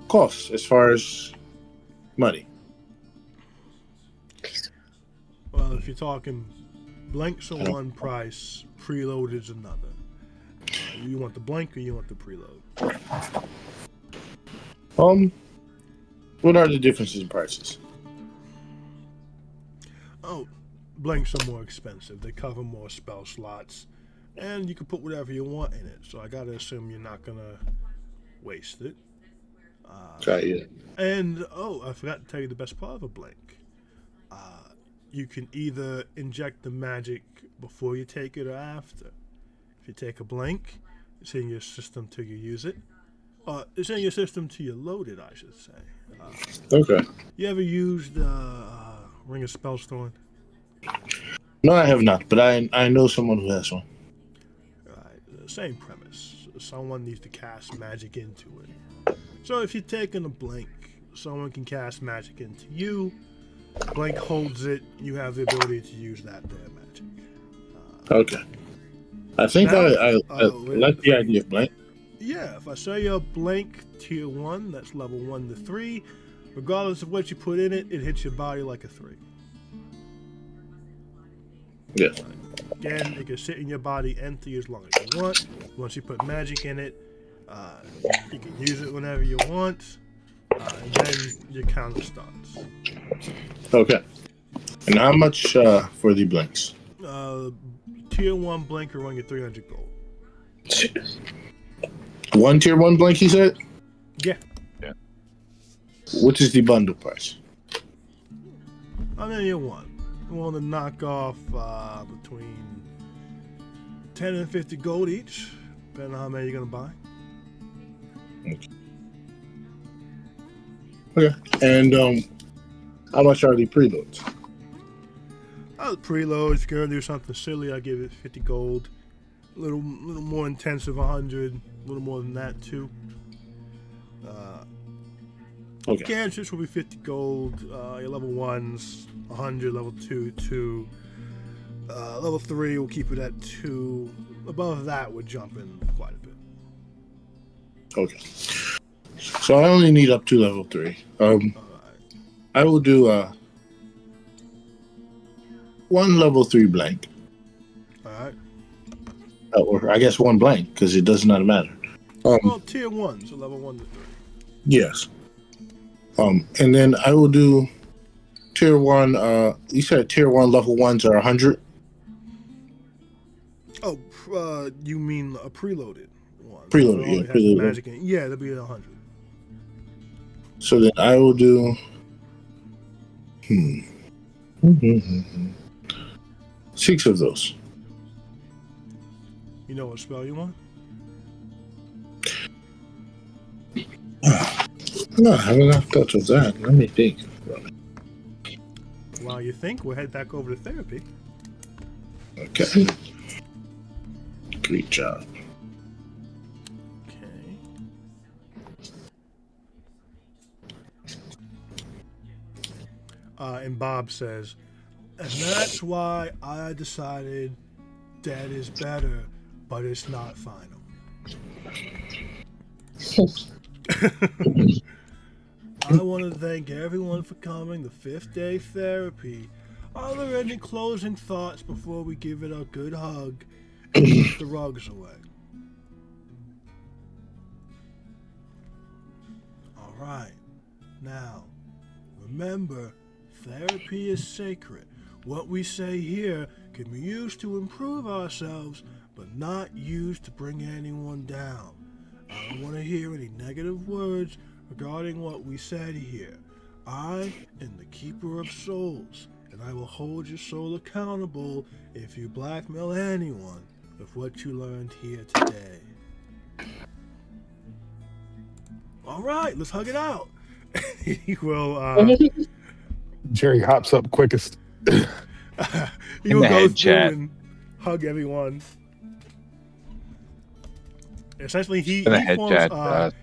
costs as far as money? Well, if you're talking blanks are one price, preload is another. You want the blank or you want the preload? What are the differences in prices? Oh, blanks are more expensive. They cover more spell slots, and you can put whatever you want in it. So I gotta assume you're not gonna waste it. And I forgot to tell you the best part of a blank. You can either inject the magic before you take it or after. If you take a blank, it's in your system till you use it. It's in your system till you load it, I should say. Okay. You ever used Ring of Spellstorm? No, I have not, but I know someone who has one. Right, same premise. Someone needs to cast magic into it. So if you're taking a blank, someone can cast magic into you. Blank holds it. You have the ability to use that there magic. Okay. I think I like the idea of blank. Yeah, if I say a blank tier 1, that's level 1 to 3. Regardless of what you put in it, it hits your body like a 3. Yeah. Again, it can sit in your body empty as long as you want. Once you put magic in it, you can use it whenever you want. And then your counter starts. Okay. And how much for the blanks? Tier 1 blank will run you 300 gold. One tier 1 blank, he said? Yeah. What is the bundle price? I'm in year 1. I want to knock off between 10 and 50 gold each, depending on how many you're going to buy. Okay. And how much are the preloads? The preload, if you're going to do something silly, I give it 50 gold. A little more intensive, 100. A little more than that, too. Okay. Cantrips will be 50 gold. Your level 1's 100, level 2, 2. Level 3 will keep it at 2. Above that would jump in quite a bit. Okay. So I only need up to level 3. I will do one level 3 blank. Alright. Or I guess one blank, because it does not matter. Well, tier 1, so level 1 to 3. Yes. And then I will do tier 1. You said tier 1 level 1s are 100? Oh, you mean a preloaded one? Preloaded, So yeah. it has Preloaded. magic in it. Yeah, that'll be 100. So then I will do. 6 of those. You know what spell you want? No, I haven't got thought of that. Let me think. While you think, we'll head back over to therapy. Okay. Great job. Okay. And Bob says, and that's why I decided dead is better, but it's not final. I want to thank everyone for coming to 5th Day Therapy. Are there any closing thoughts before we give it a good hug and put the rugs away? All right. Now, remember, therapy is sacred. What we say here can be used to improve ourselves, but not used to bring anyone down. I don't want to hear any negative words regarding what we said here. I am the Keeper of Souls, and I will hold your soul accountable if you blackmail anyone with what you learned here today. All right, let's hug it out. He will. Jerry hops up quickest. He will the go head through chat. and hug everyone. Essentially, he In the head forms. chat.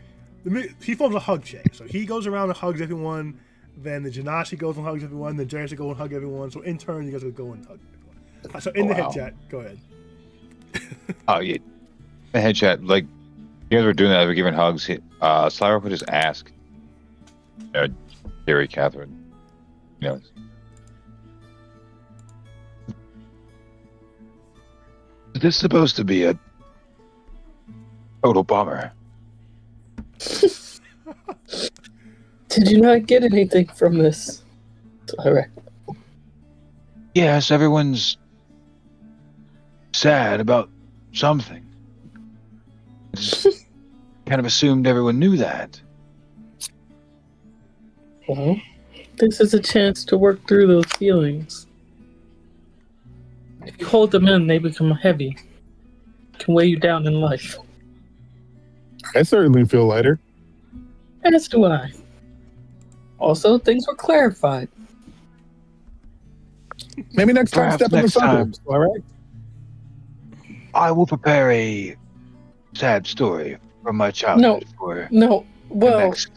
He forms a hug chain. So he goes around and hugs everyone. Then the Janashi goes and hugs everyone. Then Jerry go and hug everyone. So in turn, you guys will go and hug everyone. So in the head chat, go ahead. Oh, yeah. The head chat, like, you guys were doing that, we're giving hugs. Slyrock would just ask, Jerry, Catherine, is this supposed to be a total bummer? Did you not get anything from this? Alright. Yes, everyone's sad about something. I just kind of assumed everyone knew that. Well, this is a chance to work through those feelings. If you hold them in, they become heavy. Can weigh you down in life. I certainly feel lighter. As do I. Also, things were clarified. Maybe next time, Perhaps step in the next circle. time. All right. I will prepare a sad story from my childhood for No, the well, next.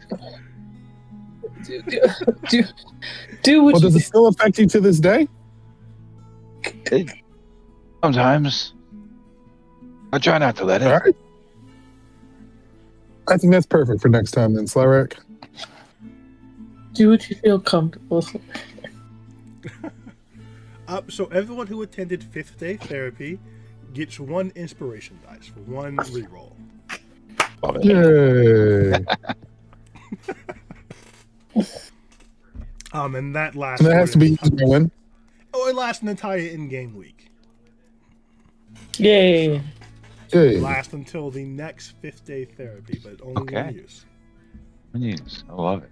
do what Well, you does it still affect you to this day? Sometimes I try not to let it. All right. I think that's perfect for next time then, Slyrak. Do what you feel comfortable. So everyone who attended 5th day therapy gets 1 inspiration dice for 1 reroll. Love it. Yay. And that lasts. And that has to be used by when? Oh, it lasts an entire in-game week. Yay. Yay. Last until the next 5th day therapy, but only Okay. one use. News. I love it.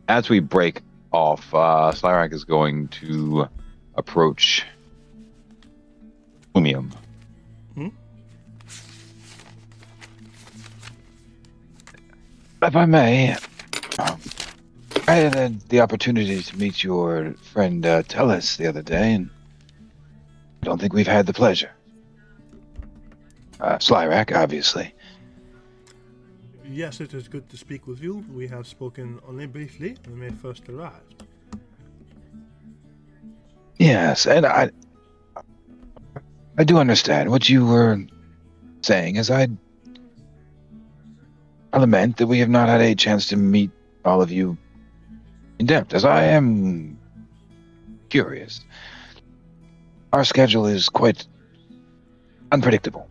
As we break off, Slyrak is going to approach Lumium. If I may, I had the opportunity to meet your friend Tellus the other day, and I don't think we've had the pleasure. Slyrak, obviously. Yes, it is good to speak with you. We have spoken only briefly when we first arrived. Yes, and I do understand what you were saying, as I lament that we have not had a chance to meet all of you in depth, as I am curious. Our schedule is quite unpredictable,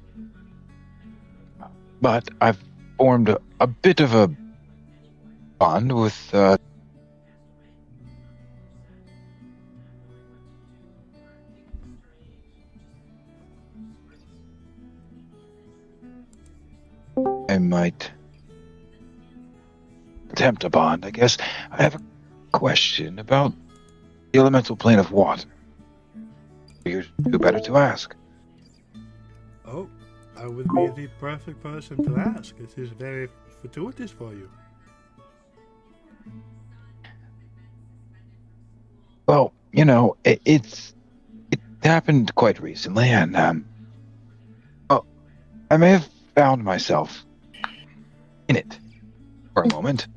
but I've formed a bit of a bond with I might attempt a bond, I guess. I have a question about the elemental plane of water. You're better to ask. Oh, I would be the perfect person to ask. It is very fortuitous for you. Well, it happened quite recently, and I may have found myself in it for a moment.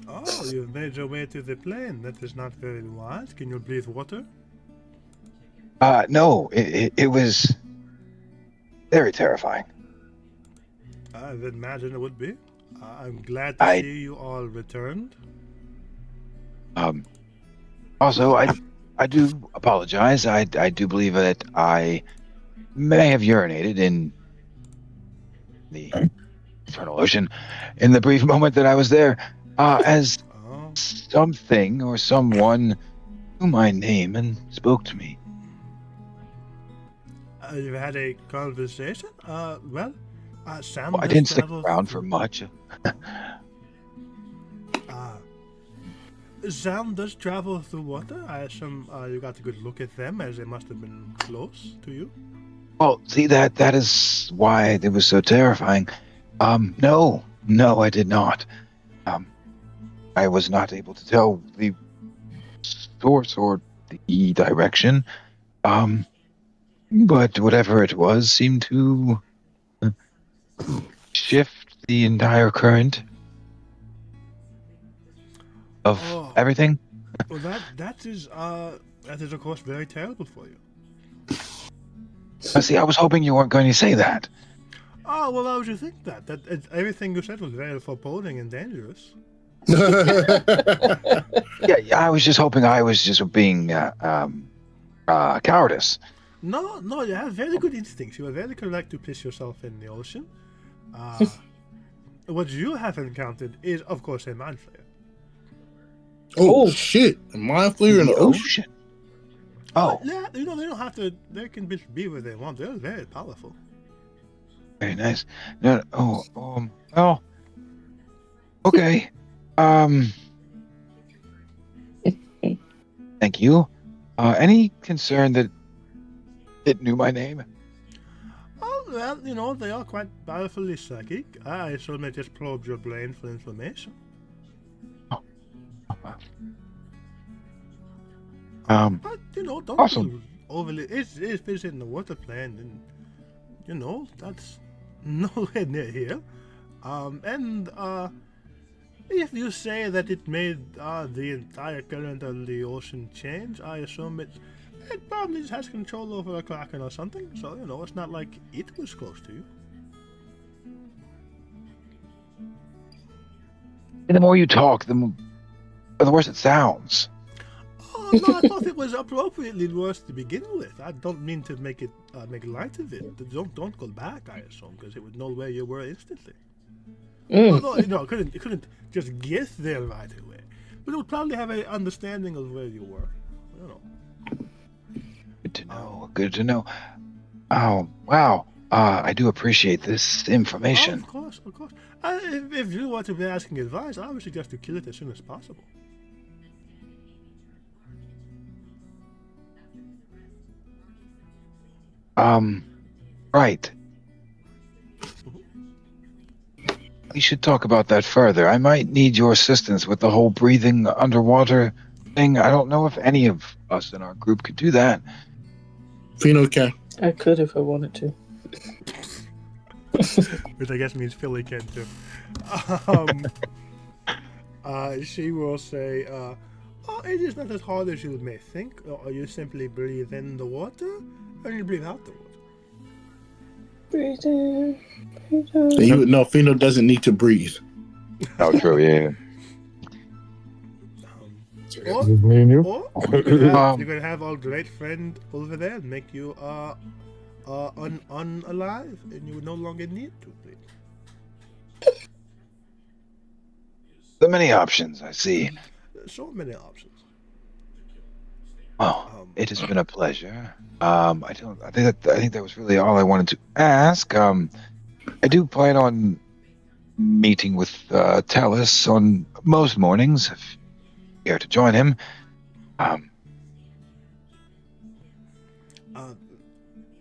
Oh, you've made your way to the plane. That is not very wise. Can you breathe water? No, it was very terrifying. I would imagine it would be. I'm glad to see you all returned. Also, I do apologize. I do believe that I may have urinated in the Eternal Ocean in the brief moment that I was there, as something or someone knew my name and spoke to me. You've had a conversation? Sam. Well, I didn't stick around for much. Sam does travel through water. I assume you got a good look at them, as they must have been close to you. Well, see, that is why it was so terrifying. No, I did not. I was not able to tell the source or the direction. But whatever it was seemed to shift the entire current of everything. Well, that is of course very terrible for you. See, I was hoping you weren't going to say that. Oh, well, why would you think that? Everything you said was very foreboding and dangerous. Yeah, I was just hoping I was just being cowardice. No, you have very good instincts. You are very correct to place yourself in the ocean. What you have encountered is, of course, a mind flayer. Oh, shit. A mind flayer in the ocean? Oh. Yeah, they don't have to. They can be where they want. They're very powerful. Very nice. No, well, okay. Thank you. Any concern that it knew my name? Oh, well, they are quite powerfully psychic. I assume they just probed your brain for information. But, don't awesome. feel overly. It's visiting the water plane, and, that's nowhere near here. And if you say that it made the entire current of the ocean change, I assume it probably just has control over a kraken or something. So, it's not like it was close to you. And the more you talk, the worse it sounds. Oh no, I thought it was appropriately worse to begin with. I don't mean to make light of it. Don't go back, I assume, because it would know where you were instantly. Although, it couldn't just get there right away, but it would probably have an understanding of where you were. I don't know. Good to know. Good to know. Oh, wow. I do appreciate this information. Of course. If you want to be asking advice, I would suggest to kill it as soon as possible. Right. We should talk about that further. I might need your assistance with the whole breathing underwater thing. I don't know if any of us in our group could do that. Fino can. I could if I wanted to. Which I guess means Philly can too. She will say, oh, it is not as hard as you may think. Or you simply breathe in the water, or you breathe out the water. Breathe in. No, Fino doesn't need to breathe. Oh, true, yeah. Or This is me and you. you could have our great friend over there and make you unalive, and you would no longer need to breathe. So many options, I see. So many options. Well, it has been a pleasure. I think that was really all I wanted to ask. I do plan on meeting with Talus on most mornings, if you care to join him.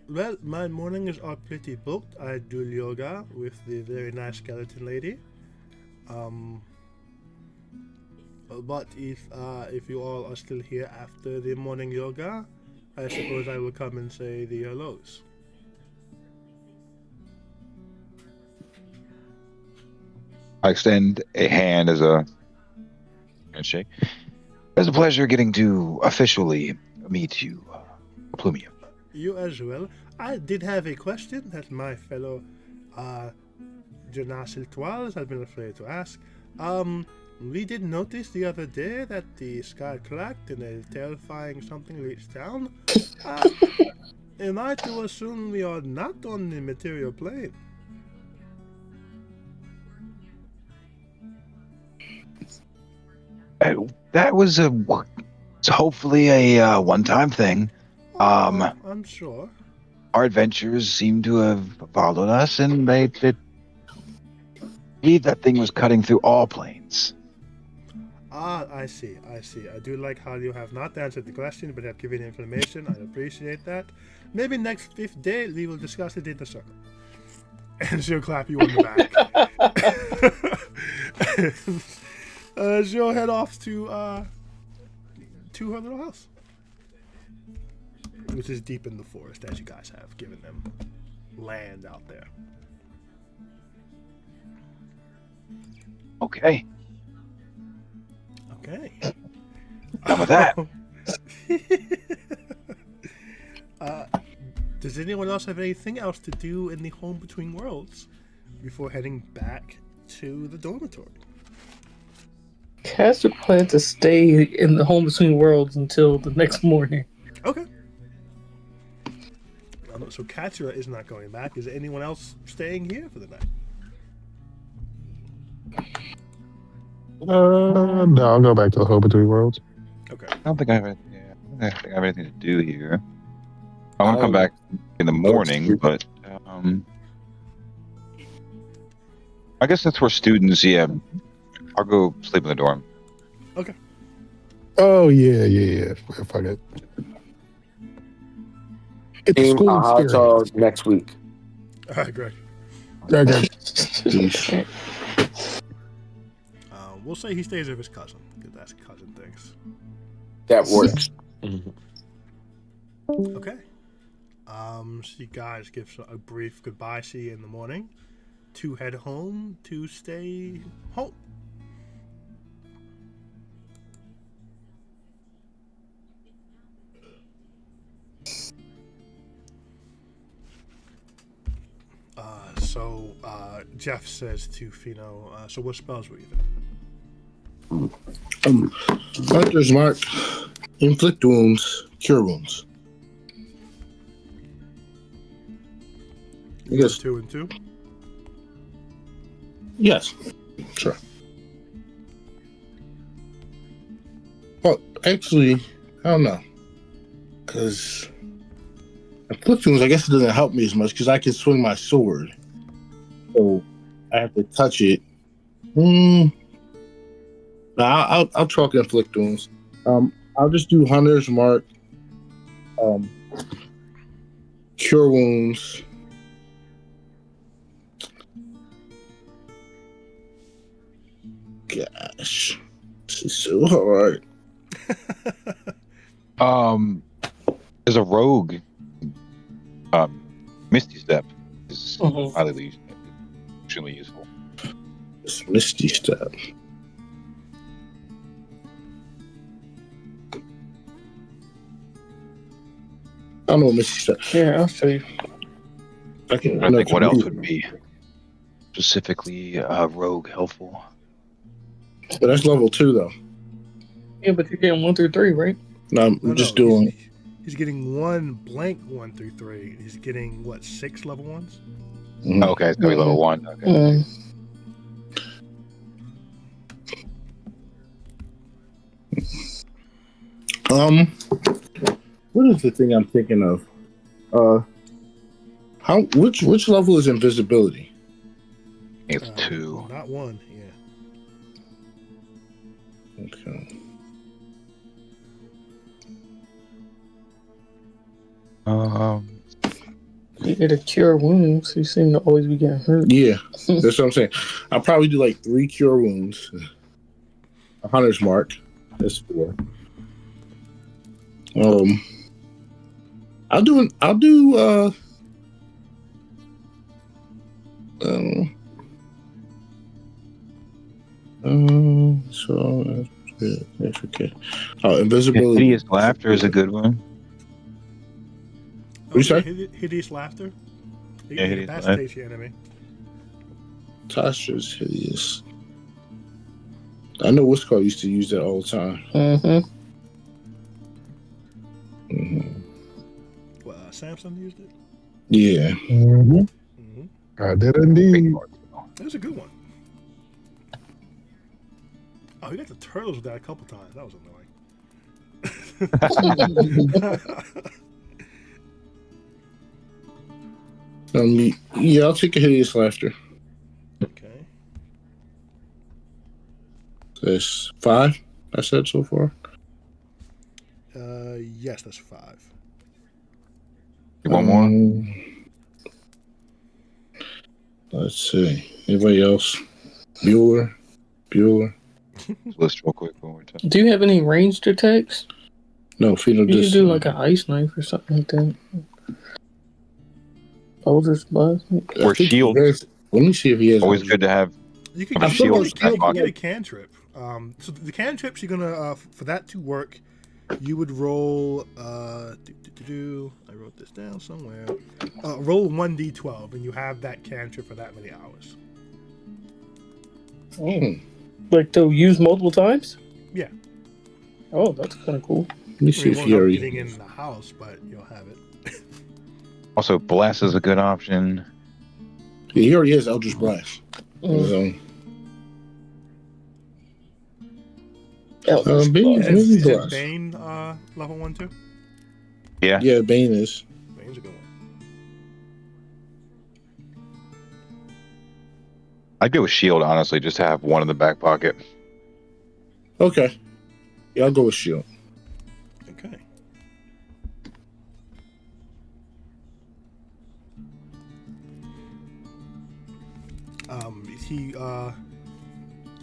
Well, my mornings are pretty booked. I do yoga with the very nice skeleton lady. But if you all are still here after the morning yoga, I suppose I will come and say the hellos. I extend a hand as a handshake. It's a pleasure getting to officially meet you, Plumia. You as well. I did have a question that my fellow Jonas Iltoiles has been afraid to ask. We did notice the other day that the sky cracked and a terrifying something reached down. Am I to assume we are not on the material plane? That was it's hopefully a one-time thing. I'm sure. Our adventures seem to have followed us and made it. I believe that thing was cutting through all planes. I see. I do like how you have not answered the question, but have given information. I appreciate that. Maybe next fifth day we will discuss it in the circle. And she'll clap you on the back. She'll head off to her little house, which is deep in the forest, as you guys have given them land out there. Okay. Okay. How about that? Does anyone else have anything else to do in the home between worlds before heading back to the dormitory? Caster plans to stay in the home between worlds until the next morning. Okay. So Katsura is not going back. Is anyone else staying here for the night? No, I'll go back to the home between worlds. Okay. I don't think I have anything. Yeah, I don't think I have anything to do here. I want to come back in the morning, but I guess that's for students. Yeah, I'll go sleep in the dorm. Okay. Oh yeah. Fuck it. It's a school I'll experience. talk next week. All right, great. Okay. We'll say he stays with his cousin, because that's cousin things. That works. Okay. She guys gives a brief goodbye, see you in the morning, to head home to stay home. So Jeff says to Fino, so what spells were you doing? Hunter's Mark. Inflict wounds. Cure wounds. I guess. 2 and 2. Yes. Sure. Well, actually, I don't know. Because inflict wounds, I guess it doesn't help me as much because I can swing my sword. So I have to touch it. I'll chalk inflict wounds. I'll just do Hunter's Mark. Cure wounds. Gosh, this is so hard. There's a rogue. Misty Step is highly extremely useful. It's Misty Step. I don't know what Misty Step. Yeah, I'll show you. I think what else would be specifically rogue helpful? But that's level 2 though. Yeah, but you're getting 1 through 3, right? No, I'm just doing. He's getting 1 blank 1 through 3. He's getting what, 6 level 1s? Okay, it's gonna be level 1. Okay. What is the thing I'm thinking of? Which level is invisibility? It's 2. Not 1. Yeah. Okay. You get a cure wounds. You seem to always be getting hurt. Yeah, that's what I'm saying. I'll probably do like 3 cure wounds. A Hunter's Mark. That's 4. I'll do so that's okay. Oh, invisibility. Hideous Laughter is a good one. What you say? Hideous Laughter? Yeah, Hideous That's Laughter. takes your enemy. Tasha's hideous. I know Whiscar used to use that all the time. Well, Samson used it? Yeah. I did indeed. That was a good one. Oh, we got the turtles with that a couple times. That was annoying. Yeah, I'll take a Hideous Laughter. Okay. That's 5, I said so far. Yes, that's 5. One more. Let's see. Anybody else? Bueller. List real quick one more time. Do you have any ranged attacks? No, Fetal You could do like an ice knife or something like that. Boulder's Blast. Or shield. Let me see if he has. Always good to have. You can Have a get, shield you in can the back get a pocket. cantrip. So the cantrips, you're gonna for that to work, you would roll. I wrote this down somewhere. Roll 1d12, and you have that cantrip for that many hours. Like to use multiple times? Yeah. Oh, that's kind of cool. Let me see if he already. Getting in the house, but you'll have it. Also, Blast is a good option. Yeah, he already has Eldritch Blast. Mm. Bane, Is it Bane level 1 too? Yeah. Yeah, Bane is. Bane's a good one. I'd go with shield, honestly, just to have one in the back pocket. Okay. Yeah, I'll go with Shield. Okay.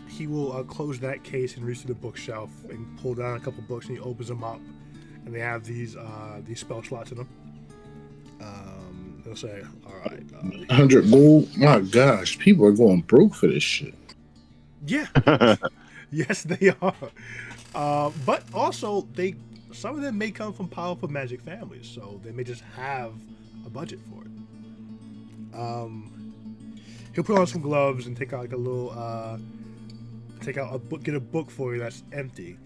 He will close that case and reach to the bookshelf and pull down a couple books, and he opens them up, and they have these spell slots in them. They'll say, "All right, 100 gold. My gosh, people are going broke for this shit. yeah, yes, they are." But also, some of them may come from powerful magic families, so they may just have a budget for it. He'll put on some gloves and take out like a little take out a book, get a book for you that's empty.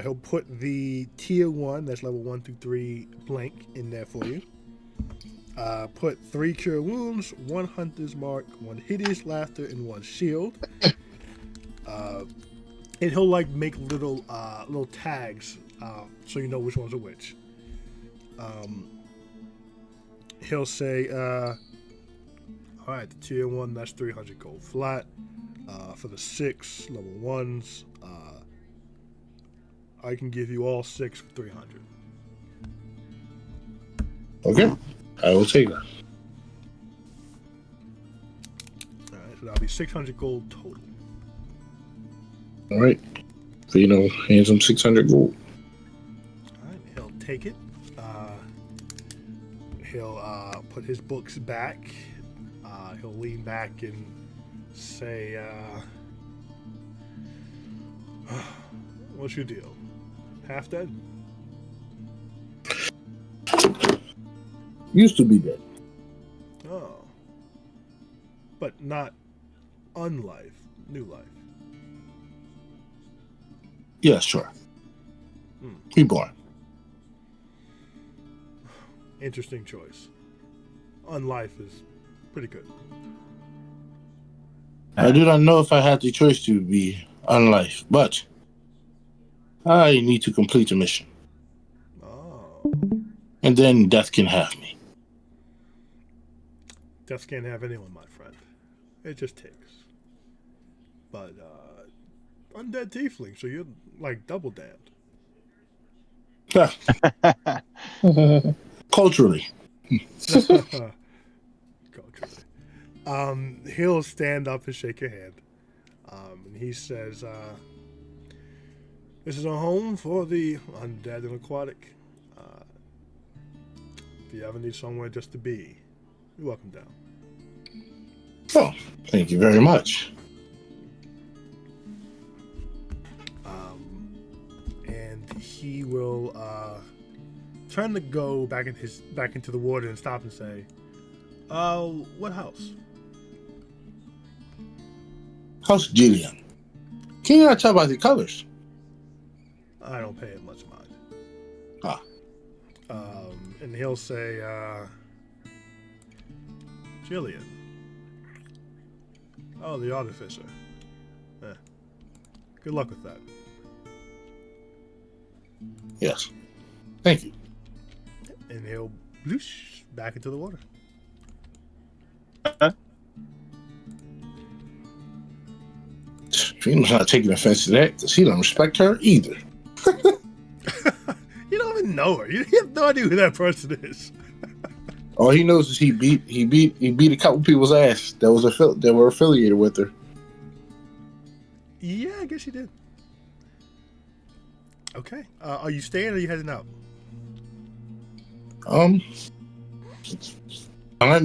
He'll put the tier 1, that's level 1 through 3, blank in there for you. Put 3 cure wounds, 1 hunter's mark, 1 hideous laughter, and 1 shield. And he'll like make little tags so you know which ones are which. He'll say, all right, the tier 1, that's 300 gold flat. For the 6 level 1s, I can give you all 6 for 300. Okay, I will take that. All right, so that'll be 600 gold total. All right, Vino hands him 600 gold. All right, he'll take it. He'll put his books back. He'll lean back and say, what's your deal? Half dead? Used to be dead. Oh. But not unlife, new life. Yeah, sure. Reborn. Interesting choice. Unlife is pretty good. I do not know if I had the choice to be unlife, but I need to complete a mission. Oh. And then death can have me. Death can't have anyone, my friend. It just takes. But, undead tiefling, so you're like double damned. Culturally. Culturally. He'll stand up and shake your hand. And he says, this is a home for the undead and aquatic. If you ever need somewhere just to be, you're welcome down. Oh, thank you very much. And he will turn to go back into the water and stop and say, what house? House Jillian. Can you not tell by the colors? I don't pay it much mind. Ah. And he'll say, Jillian. Oh, the artificer. Good luck with that. Yes. Thank you. And he'll bloosh back into the water. Vino's not taking offense to that because he don't respect her either. You don't even know her. You have no idea who that person is. All he knows is he beat a couple people's ass that were affiliated with her. Yeah, I guess you did. Okay. Are you staying or are you heading out? I'm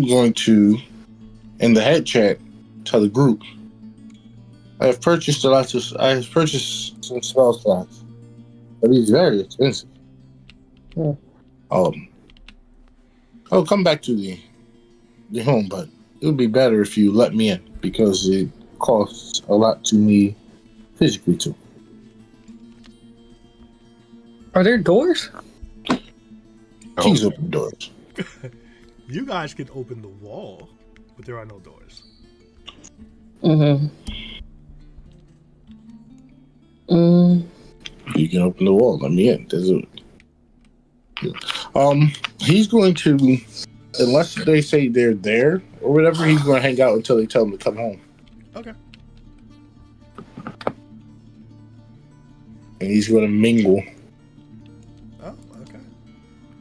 going to, in the head chat, tell the group. I have purchased some spell slots, but these very expensive. Yeah. I'll come back to the home, but it would be better if you let me in because it costs a lot to me physically too. Are there doors? Please open doors. You guys can open the wall, but there are no doors. Mm-hmm. You can open the wall. Let me in. He's going to, unless they say they're there or whatever, he's going to hang out until they tell him to come home. Okay. And he's going to mingle. Oh, okay.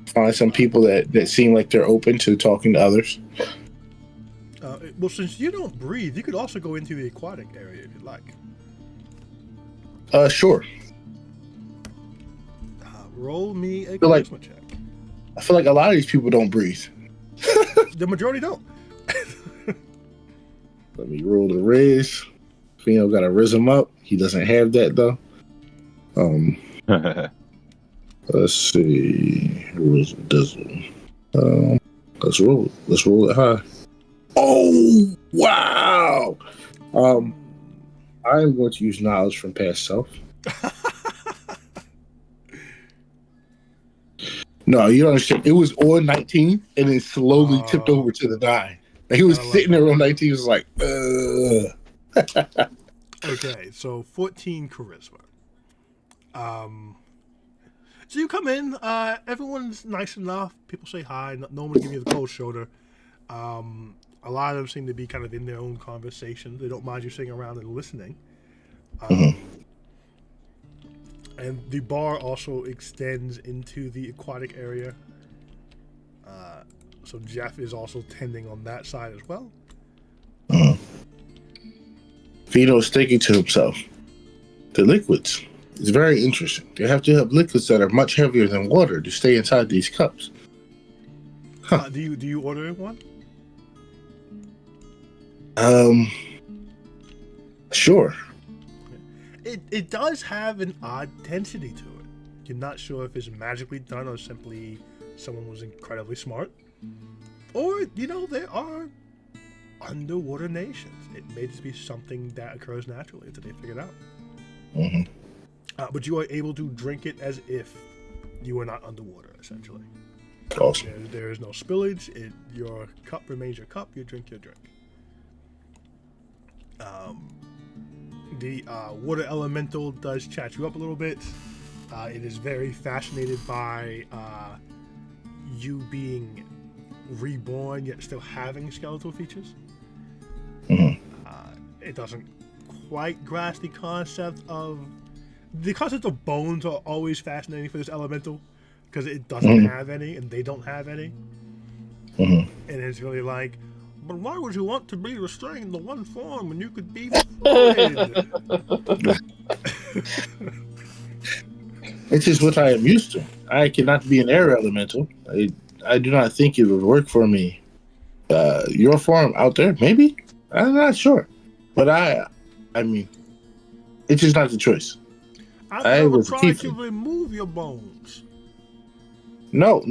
Find some people that seem like they're open to talking to others. Well, since you don't breathe, you could also go into the aquatic area if you'd like. Sure. Roll me a like- charisma check. I feel like a lot of these people don't breathe. The majority don't. Let me roll the riz. Fino got to riz him up. He doesn't have that though. Let's see. Let's roll. Let's roll it high. Oh wow. I'm going to use knowledge from past self. No, you don't understand. It was on 19 and then slowly tipped over to the 9. And he was sitting there on 19. He was like, Okay, so 14 charisma. So you come in, everyone's nice enough. People say hi. No one give you the cold shoulder. A lot of them seem to be kind of in their own conversation. They don't mind you sitting around and listening. And the bar also extends into the aquatic area. So Jeff is also tending on that side as well. Vito's thinking to himself, the liquids. It's very interesting. They have to have liquids that are much heavier than water to stay inside these cups. Huh. Do you order one? Sure. It does have an odd density to it. You're not sure if it's magically done or simply someone was incredibly smart. Or, there are underwater nations. It may just be something that occurs naturally that they figured out. But you are able to drink it as if you were not underwater, essentially. Awesome. There is no spillage. Your cup remains your cup. You drink your drink. The water elemental does chat you up a little bit. It is very fascinated by you being reborn yet still having skeletal features. It doesn't quite grasp the concept of bones are always fascinating for this elemental because it doesn't have any and they don't have any. And it's really like, but why would you want to be restrained in the one form when you could be fluid? It is what I am used to. I cannot be an air elemental. I do not think it would work for me. Your form out there, maybe? I'm not sure. But I mean, it's just not the choice. I've never tried to remove your bones. No,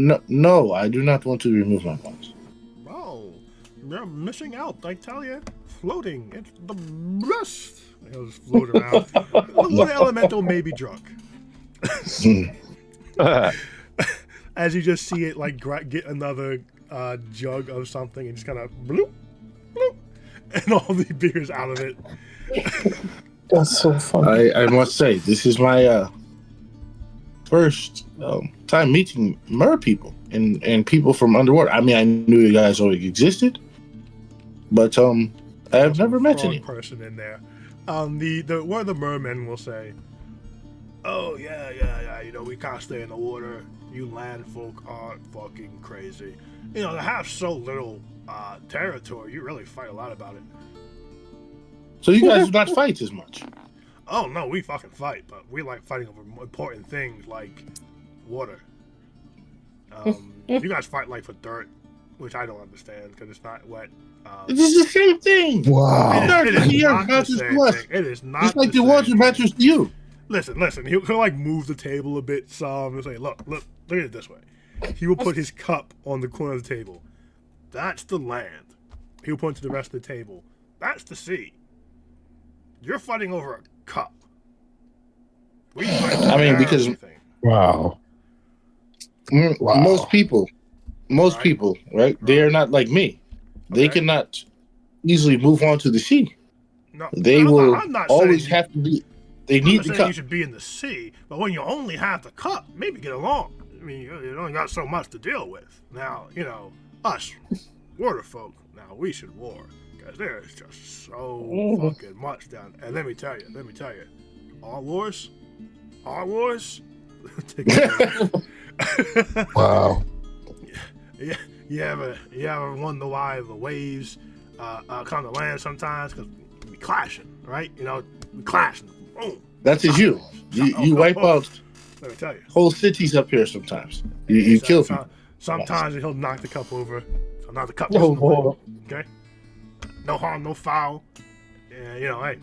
I do not want to remove my bones. Oh, you're missing out, I tell you. Floating, it's the best. He'll just float around. The water elemental may be drunk. As you just see it, like, get another jug of something and just kind of bloop, bloop, and all the beer's out of it. That's so funny. I must say, this is my first time meeting mer people and people from underwater. I mean, I knew you guys already existed, but I've never met any person in there. The one of the mermen will say, "Oh yeah. We can't stay in the water. You land folk aren't fucking crazy. To have so little territory, you really fight a lot about it." So you guys do not fight as much? Oh no, we fucking fight, but we like fighting over important things like water. You guys fight like for dirt, which I don't understand because it's not wet. It is the same thing. Wow. It is not the same thing. It is not. It's like the water matters to you. Listen. He'll like move the table a bit some and say, look at it this way. He will put his cup on the corner of the table. That's the land. He'll point to the rest of the table. That's the sea. You're fighting over a cup. We fight over because everything. Wow. Most people, right? They are not like me. They cannot easily move on to the sea. No, they will always have to be. They need the cup. You should be in the sea, but when you only have the cup, maybe get along. I mean, you only got so much to deal with. Now, us water folk. Now we should war because there is just so fucking much down. And let me tell you, our wars. Wow. Yeah. You ever wonder why the waves come to land sometimes? Because we clashing, right? We clashing. Boom. That is you. You wipe out. Let me tell you. Whole cities up here sometimes. You kill people. Sometimes he'll knock the cup over. So now the cup goes in the way. Okay? No harm, no foul. Yeah,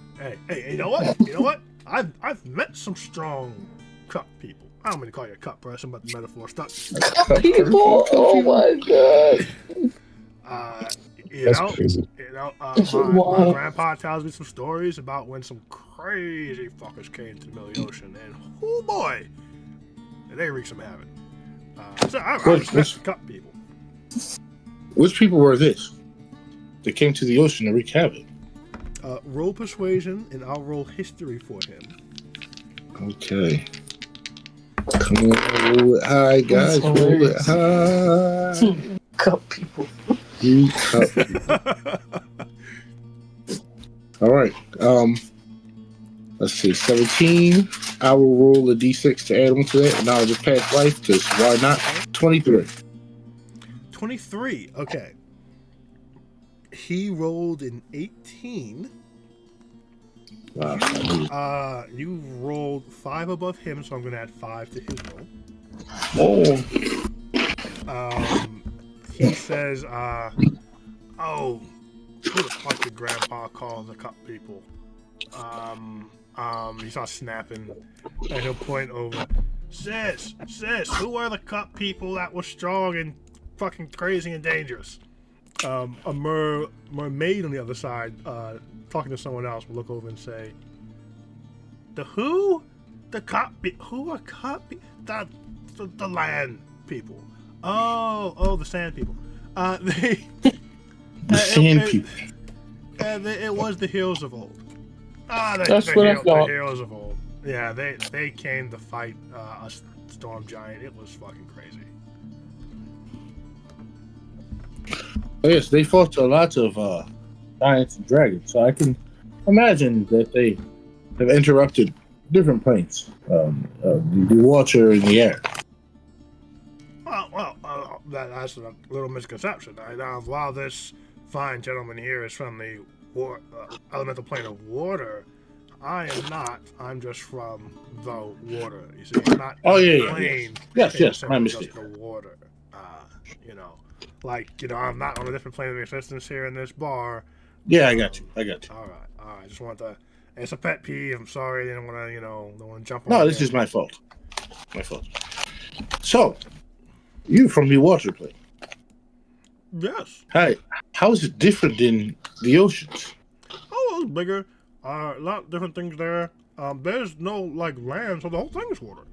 hey, you know what? I've met some strong cup people. I don't mean to call you a cup person, but the metaphor stuck. People, oh my god. That's crazy. Wow. My grandpa tells me some stories about when some crazy fuckers came to the middle of the ocean, and oh boy, they wreaked some havoc. So I respect the cup people. Which people were this? They came to the ocean to wreak havoc. Roll persuasion, and I'll roll history for him. Okay. Come on, roll it high, guys. Roll it high. Cup people. You cup people. All right. Let's see. 17. I will roll a d6 to add on to that, and I'll just pass life because why not? 23. 23. Okay. He rolled an 18. Wow. You rolled 5 above him, so I'm going to add 5 to his roll. Oh. He says, oh, who the fuck did Grandpa call the cup people? He starts snapping, and he'll point over. Sis, who are the cup people that were strong and fucking crazy and dangerous? A mermaid on the other side, talking to someone else, will look over and say, "The who? The cup? Who are cup? The land people? Oh, the sand people. The sand people. It was the hills of old. That's what I thought. The heroes of old. Yeah, they came to fight a storm giant. It was fucking crazy. Yes, they fought a lot of giants and dragons, so I can imagine that they have interrupted different planes, the water and the air. Well, that's a little misconception. While this fine gentleman here is from the elemental plane of water, I am not. I'm just from the water. You see, I'm not plane. Yes, my mistake. Just the water. I'm not on a different plane of existence here in this bar. Yeah, I got you. All right. Just want to. It's a pet peeve. I'm sorry. I didn't want to. Don't want to jump on. No, this is my fault. So, you from the water plane? Yes. Hi. How is it different than the oceans? Oh, it's bigger. A lot of different things there. There's no land, so the whole thing is water.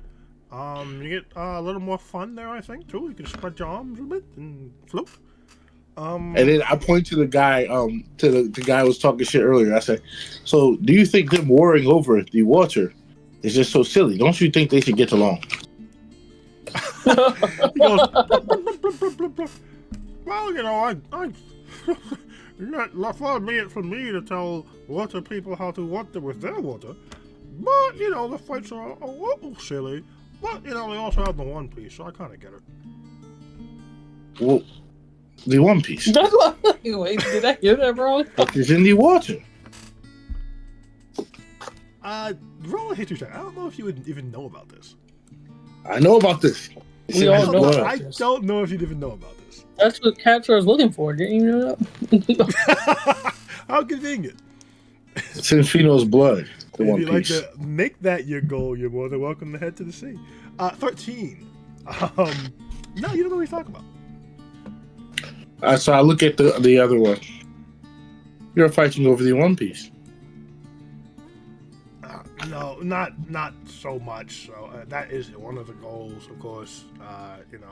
You get a little more fun there, I think, too. You can spread your arms a bit and float. And then I point to the guy, to the guy who was talking shit earlier. I said, so do you think them warring over the water is just so silly? Don't you think they should get along? He goes, well, not far be it from me to tell water people how to water with their water. But, the fights are a little silly. But, they also have the One Piece, so I kind of get it. Well, the One Piece. Wait, did I hear that wrong? It is in the water. Roll a history check. I don't know if you would even know about this. I know about this. We all know about I this. don't know if you'd even know about this. That's what Catra was looking for. Didn't you know that? How convenient. It's in Fino's blood. The If One you'd like Piece. to make that your goal, you're more than welcome to head to the sea. 13. No, you don't know what he's talking about. So I look at the other one. You're fighting over the One Piece. No, not so much. So that is one of the goals, of course.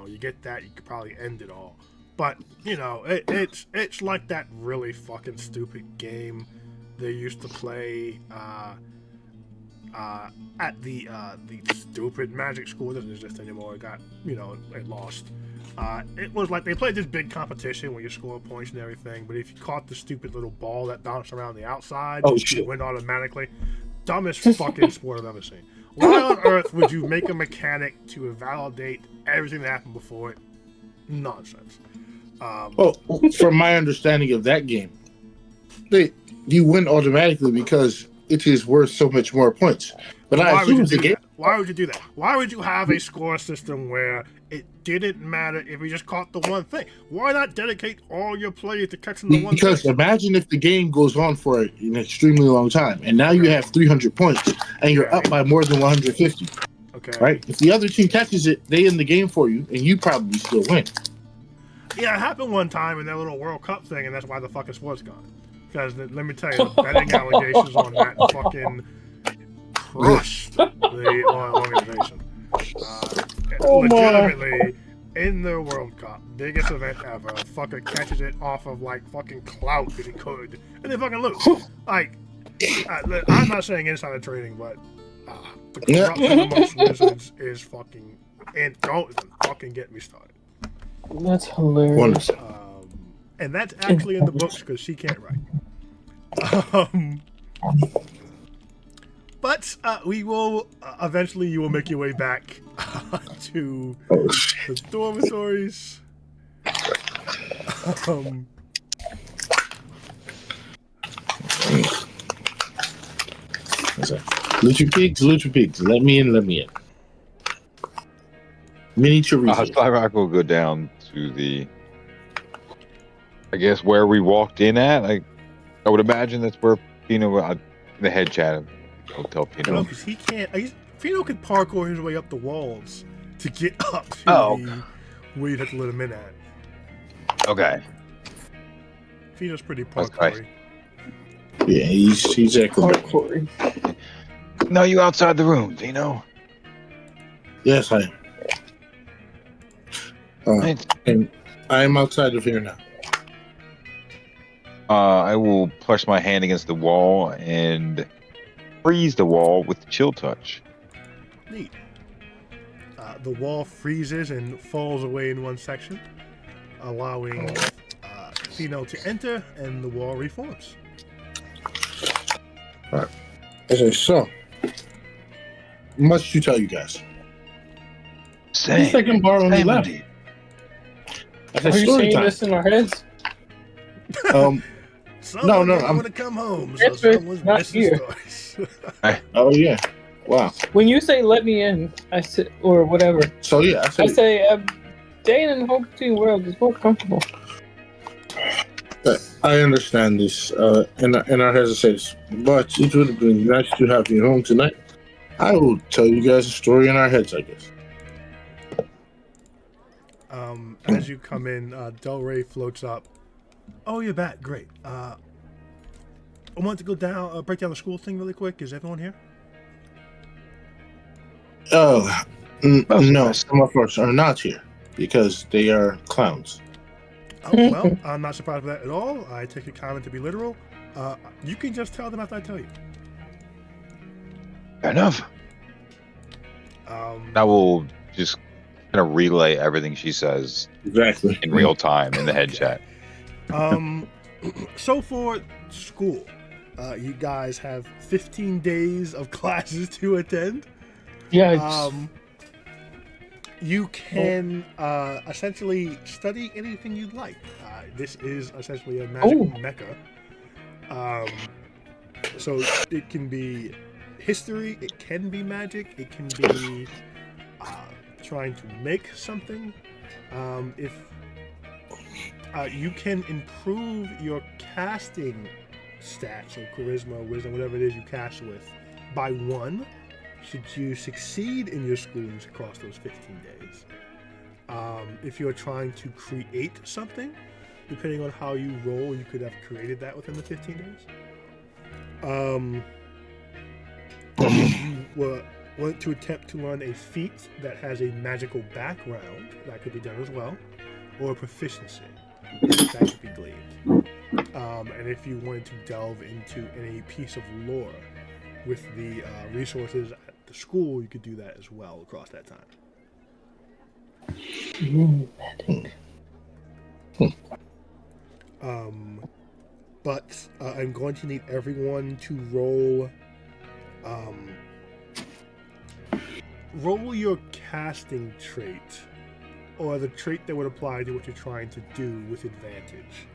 You get that, you could probably end it all. But it's like that really fucking stupid game they used to play at the stupid magic school. It doesn't exist anymore. It got it lost. It was like they played this big competition where you score points and everything. But if you caught the stupid little ball that bounced around the outside, you win automatically. Dumbest fucking sport I've ever seen. Why on earth would you make a mechanic to validate everything that happened before it? Nonsense. From my understanding of that game, you win automatically because it is worth so much more points. But I assume the game. Why would you do that? Why would you have a score system where it didn't matter if you just caught the one thing? Why not dedicate all your play to catching the one thing? Because imagine if the game goes on for an extremely long time, and now you have 300 points, and you're up by more than 150. Okay. Right? If the other team catches it, they end the game for you, and you probably still win. Yeah, it happened one time in that little World Cup thing, and that's why the fucking sport's gone. Because let me tell you, the betting allegations on that fucking crushed the organization. Legitimately, in the World Cup, biggest event ever, fucker catches it off of like fucking clout that he could, and they fucking lose. Like, I'm not saying insider trading, but the corruption amongst wizards is fucking, and don't fucking get me started. That's hilarious. And that's actually in the books because she can't write. But we will eventually. You will make your way back to the dormitories. Lucha Pigs, let me in. Mini chorizo. Slyrock will go down to the, I guess, where we walked in at. I would imagine that's where Pino, the head chat, will tell Pino. No, because he can't. Pino could parkour his way up the walls to get up to where you'd have to let him in at. Okay. Pino's pretty parkoury. Yeah, he's Parkour. No, you outside the room, Pino. Yes, I am. And I am outside of here now. I will push my hand against the wall and freeze the wall with chill touch. Neat. The wall freezes and falls away in one section, allowing Pino to enter, and the wall reforms. All right. Okay, so much to tell you guys. Same. Second bar on the left. Are you saying this in our heads? No. I'm I'm gonna come home. So someone's not missing here. stories. Oh yeah, wow. When you say "let me in," I say, or whatever. So yeah, I say, staying in the Hope Team world is more comfortable. I understand this, and our hesitates, but it would have been nice to have you home tonight. I will tell you guys a story in our heads, I guess. As you come in, Del Rey floats up. Oh, you're back. Great. I want to go down, break down the school thing really quick. Is everyone here? No, some of us are not here because they are clowns. Oh, well, I'm not surprised by that at all. I take your comment to be literal. You can just tell them after I tell you. Fair enough. I will just kind of relay everything she says Exactly in real time in the head chat. So for school, you guys have 15 days of classes to attend. Yeah. You can essentially study anything you'd like. This is essentially a magical mecca. So it can be history, it can be magic, it can be trying to make something. If you can improve your casting stats, or charisma, wisdom, whatever it is you cast with, by 1. Should you succeed in your schoolings across those 15 days. If you're trying to create something, depending on how you roll, you could have created that within the 15 days. If you want to attempt to learn a feat that has a magical background, that could be done as well, or a proficiency, that could be gleaned. And if you wanted to delve into any piece of lore with the resources at the school, you could do that as well across that time. Magic. But I'm going to need everyone to roll your casting trait, or the trait that would apply to what you're trying to do, with advantage.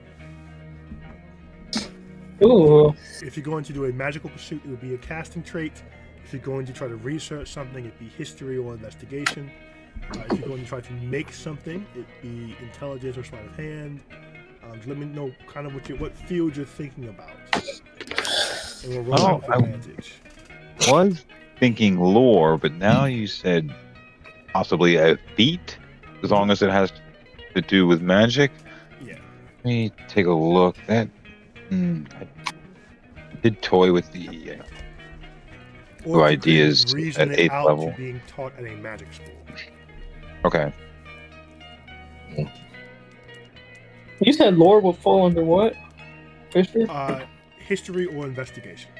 Ooh. If you're going to do a magical pursuit, it would be a casting trait. If you're going to try to research something, it'd be history or investigation. If you're going to try to make something, it'd be intelligence or sleight of hand. Let me know kind of what field you're thinking about. And we'll roll out with advantage. I was thinking lore, but now you said possibly a feat, as long as it has to do with magic. Yeah. Let me take a look. I did toy with the Or if you could ideas reason at it 8th out level. to being taught at a magic school. Okay. You said lore would fall under what? History? History or investigation.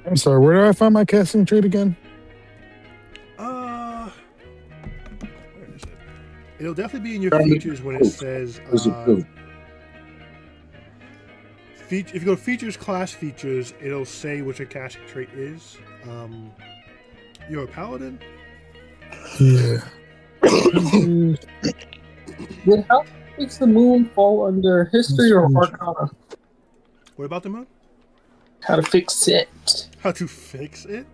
I'm sorry, where do I find my casting trait again? Where is it? It'll definitely be in your features when it says. If you go to features, class features, it'll say what your casting trait is. You're a paladin? Yeah. Would how makes the moon fall under history or arcana? What about the moon? How to fix it? How to fix it?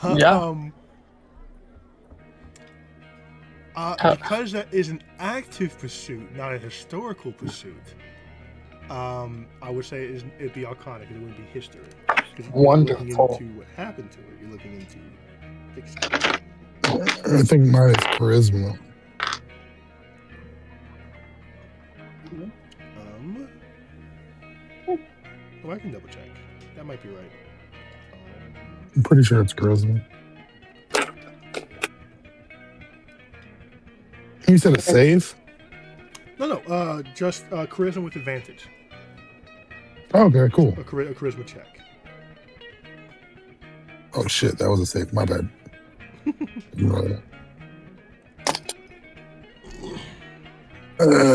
Yeah. Because that is an active pursuit, not a historical pursuit. I would say it'd be arcana because it wouldn't be history. Because you're looking Wonderful. into what happened to it. You're looking into fixing it. I think mine is charisma. Oh, I can double check. That might be right. I'm pretty sure it's charisma. You said a save? No, just charisma with advantage. Okay, cool. A charisma check. Oh shit, that was a save. My bad. Right.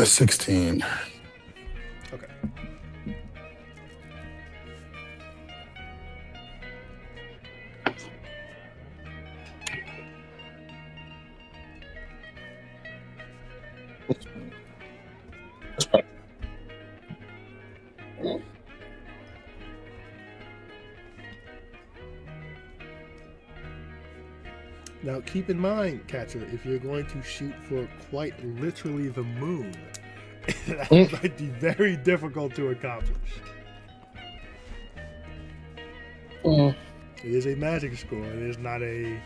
16. Okay. Now, keep in mind, Catcher, if you're going to shoot for quite literally the moon, that might be very difficult to accomplish. It is a magic school. It is not a.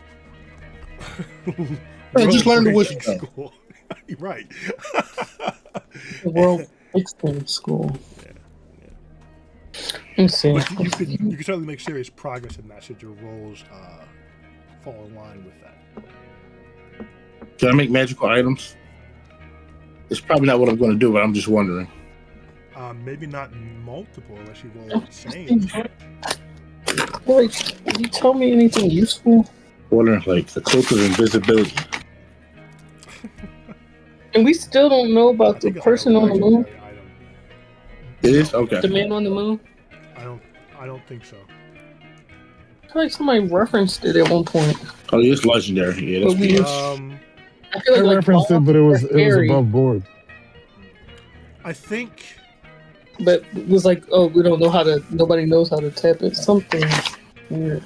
Just learn the world-breaking wisdom. school. You're right. World Extreme School. Let's see. But you could certainly make serious progress in that should your rolls fall in line with that. Can I make magical items? It's probably not what I'm going to do, but I'm just wondering. Maybe not multiple unless you roll insane. Like, can you tell me anything useful? Wondering, like, the cloak of invisibility. And we still don't know about the person on the moon. It is? Okay. The man on the moon. I don't think so. I feel like somebody referenced it at one point. Oh, it's legendary. Yeah, that's But we- good. I feel I like referenced it, but it was Harry, above board. I think But it was like, oh, we don't know how to. Nobody knows how to tap it. Something weird.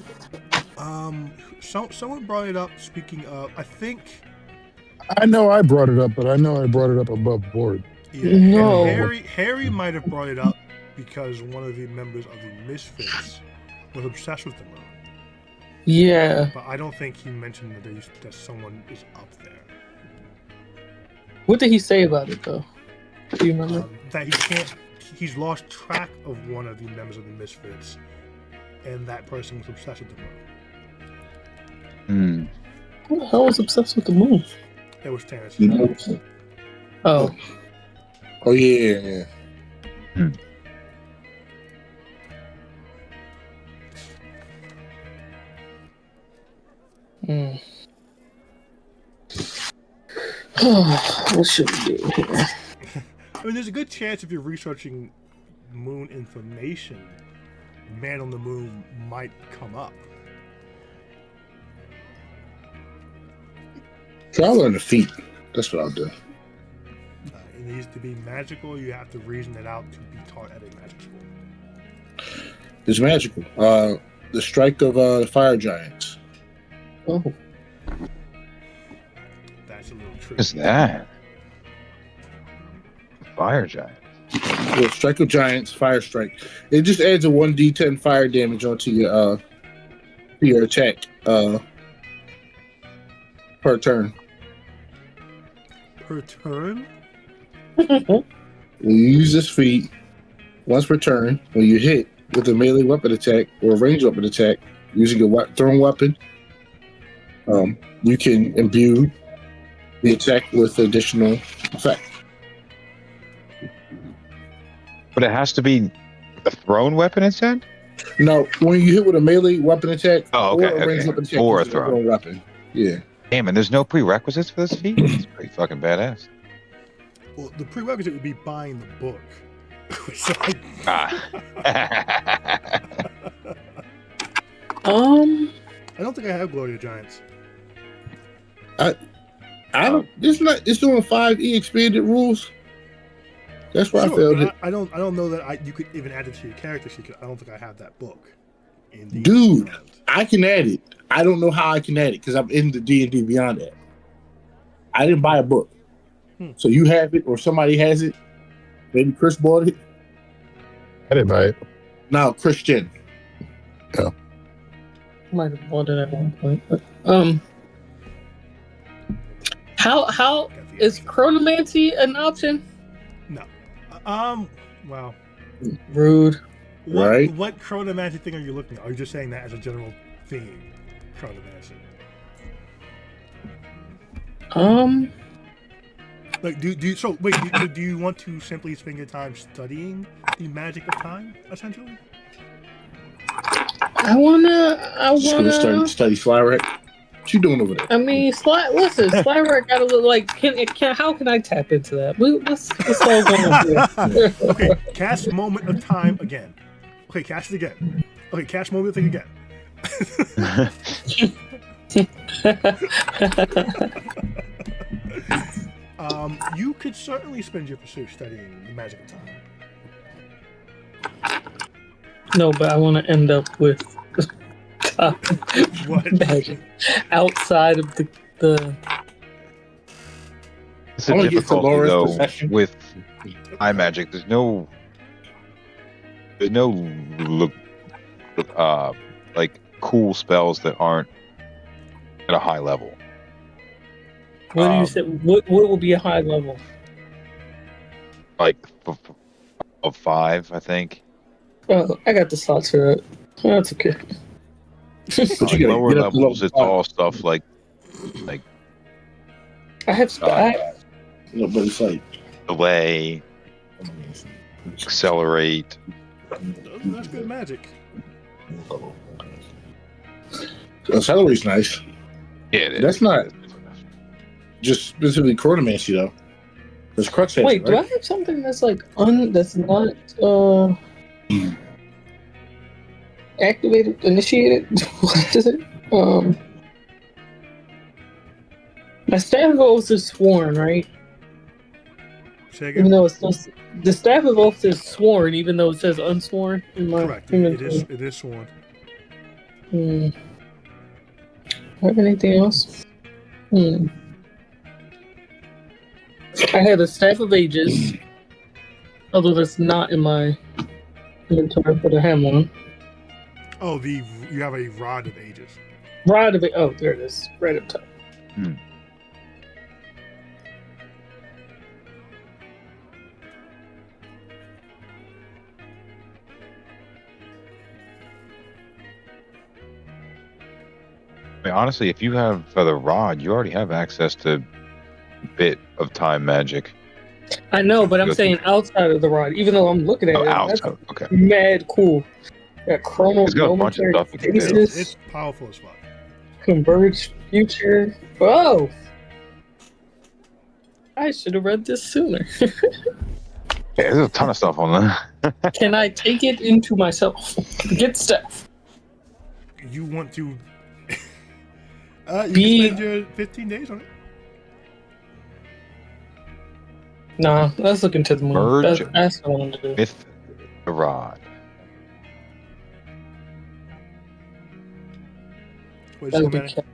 someone brought it up. Speaking of, I think I know I brought it up, but I know I brought it up above board. No. Harry might have brought it up because one of the members of the Misfits was obsessed with the moon. Yeah. But I don't think he mentioned that someone is up there. What did he say about it though? Do you remember? That he's lost track of one of the members of the Misfits, and that person was obsessed with the moon. Who the hell was obsessed with the moon? It was Terrence. Oh. Oh, yeah. What should we do here? I mean, there's a good chance if you're researching moon information, man on the moon might come up. So I'll learn the feat. That's what I'll do. It needs to be magical. You have to reason it out to be taught at a magic school. It's magical. The strike of the fire giants. Oh. That's a little tricky. What's that? Fire giant. Yeah, strike of giants, fire strike. It just adds a 1d10 fire damage onto your attack. per turn. Per turn? When you use this feat, once per turn, when you hit with a melee weapon attack or a ranged weapon attack using a thrown weapon, you can imbue the attack with additional effect. But it has to be a thrown weapon instead? No, when you hit with a melee weapon attack Oh, or okay, a ranged okay. weapon attack Or a using thrown weapon. Yeah. Damn, and there's no prerequisites for this feat? It's pretty fucking badass. Well, the prerequisite would be buying the book. So Ah. I don't think I have Glory of Giants. I don't. It's doing 5e expanded rules. That's why I failed but it. I don't know that you could even add it to your character sheet. I don't think I have that book. In D&D Dude, Beyond. I can add it. I don't know how I can add it because I'm in the D&D Beyond app. I didn't buy a book. So you have it or somebody has it. Maybe Chris bought it. I didn't buy it. No, Christian. Might have bought it at one point, but how is chronomancy an option? No. Wow. Rude. Right. What chronomancy thing are you looking at? Are you just saying that as a general theme? Chronomancy. Like, do you want to simply spend your time studying the magic of time, essentially? I wanna Just gonna start study Flyrack. What you doing over there? I mean, Slyrack got a little like. How can I tap into that? What's all going on here? Okay, cast moment of time again. Okay, cast it again. Okay, cast moment thing again. You could certainly spend your pursuit studying the magic of time. No, but I want to end up with What? magic outside of the. It's a I wanna get difficulty Dolores' though possession. with eye magic. There's no like cool spells that aren't at a high level. What do you say? What will be a high level? Like of 5, I think. Oh, I got the slots for it. That's okay. But you Like gotta lower get up to levels, level it's all stuff like I have. No, but it's like delay, accelerate. That's good magic. Accelerate's nice. Yeah, it is. That's not just specifically chronomancy though. There's crux has Wait, it, do I right? have something that's like that's not activated, initiated? What is it? My staff of oath is sworn, right? Say Even again? though it's still, the staff of oath is sworn, even though it says unsworn in my Correct. inventory. It is sworn. Do I have anything else? I had a staff of ages, although that's not in my inventory, but I have one. Oh, you have a rod of ages. Rod of it. Oh, there it is, right up top. I mean, honestly, if you have the rod, you already have access to a bit of time magic. I know, but I'm saying outside of the rod, even though I'm looking at Oh, it, outside. that's Okay. mad cool. Got chrono, It's got a bunch of momentary stuff it can do. stasis, It's powerful as fuck. converge future. Oh, I should have read this sooner. Yeah, there's a ton of stuff on there. Can I take it into myself? Get stuff. You want to... you Be- can spend your 15 days on it. Nah, let's look into the moon. Merge. That's what I want to do. With the rod. What That is would be it,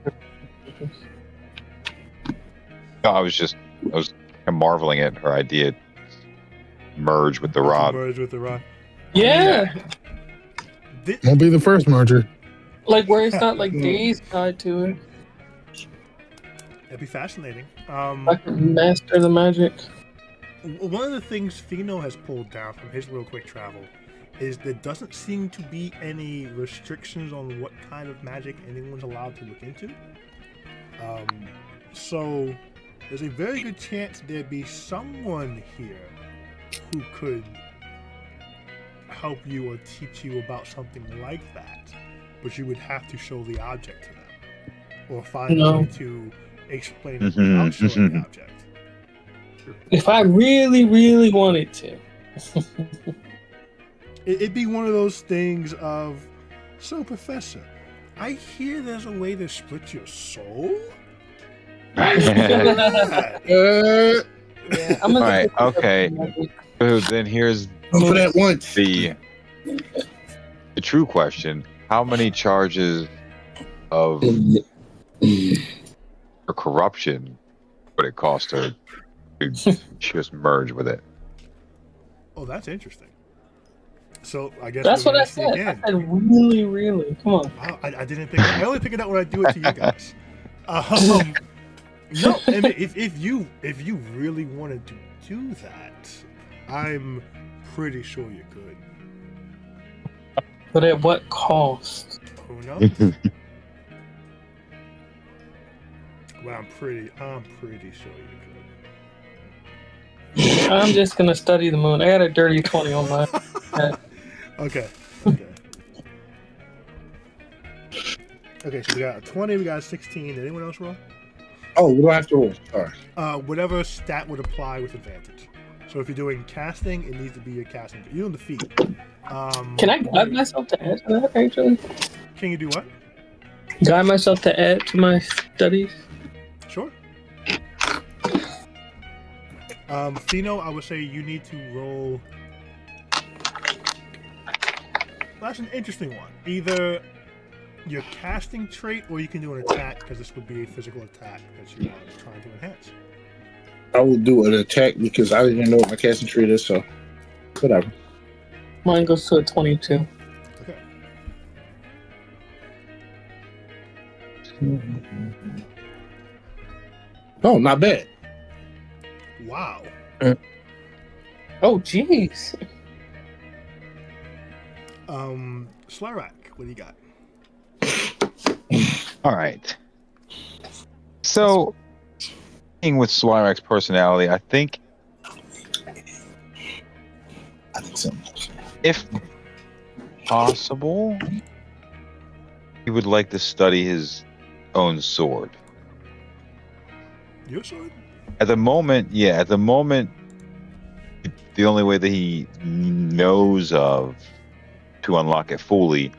No, I was marveling at her idea. Merge with the rod. Merge with the rod. Yeah, Won't be the first merger. like where it's not like days tied to it. That'd be fascinating. I can master the magic. One of the things Fino has pulled down from his little quick travel is there doesn't seem to be any restrictions on what kind of magic anyone's allowed to look into. So there's a very good chance there'd be someone here who could help you or teach you about something like that, but you would have to show the object to them or find a way to explain it without showing the object. If I really, really wanted to. It'd be one of those things of, so Professor, I hear there's a way to split your soul? Yeah, I'm All right, okay. So then here's For that once. the true question: how many charges of corruption would it cost her to just merge with it? Oh, that's interesting. So I guess that's we're what I gonna see said. again. I said really, really. Come on. Wow, I didn't pick it up. I only pick it up when I do it to you guys. No, I mean, if you really wanted to do that, I'm pretty sure you could. But at what cost? Who knows? But I'm pretty sure you could. I'm just gonna study the moon. I got a dirty 20 on my. Okay. Okay, so we got a 20, we got a 16. Anyone else roll? Oh, we don't have to roll. Sorry. Whatever stat would apply with advantage. So if you're doing casting, it needs to be your casting. You're doing the feat. Can I guide myself to add to that, actually? Can you do what? Guide myself to add to my studies? Sure. Fino, I would say you need to roll. That's an interesting one. Either your casting trait, or you can do an attack, because this would be a physical attack that you are trying to enhance. I will do an attack because I didn't know what my casting trait is, so whatever. Mine goes to a 22. Okay. Oh, not bad. Wow. Oh, jeez. Slarak, what do you got? All right. So, with Slyrak's personality, I think if possible, he would like to study his own sword. Your sword? At the moment, the only way that he knows of to unlock it fully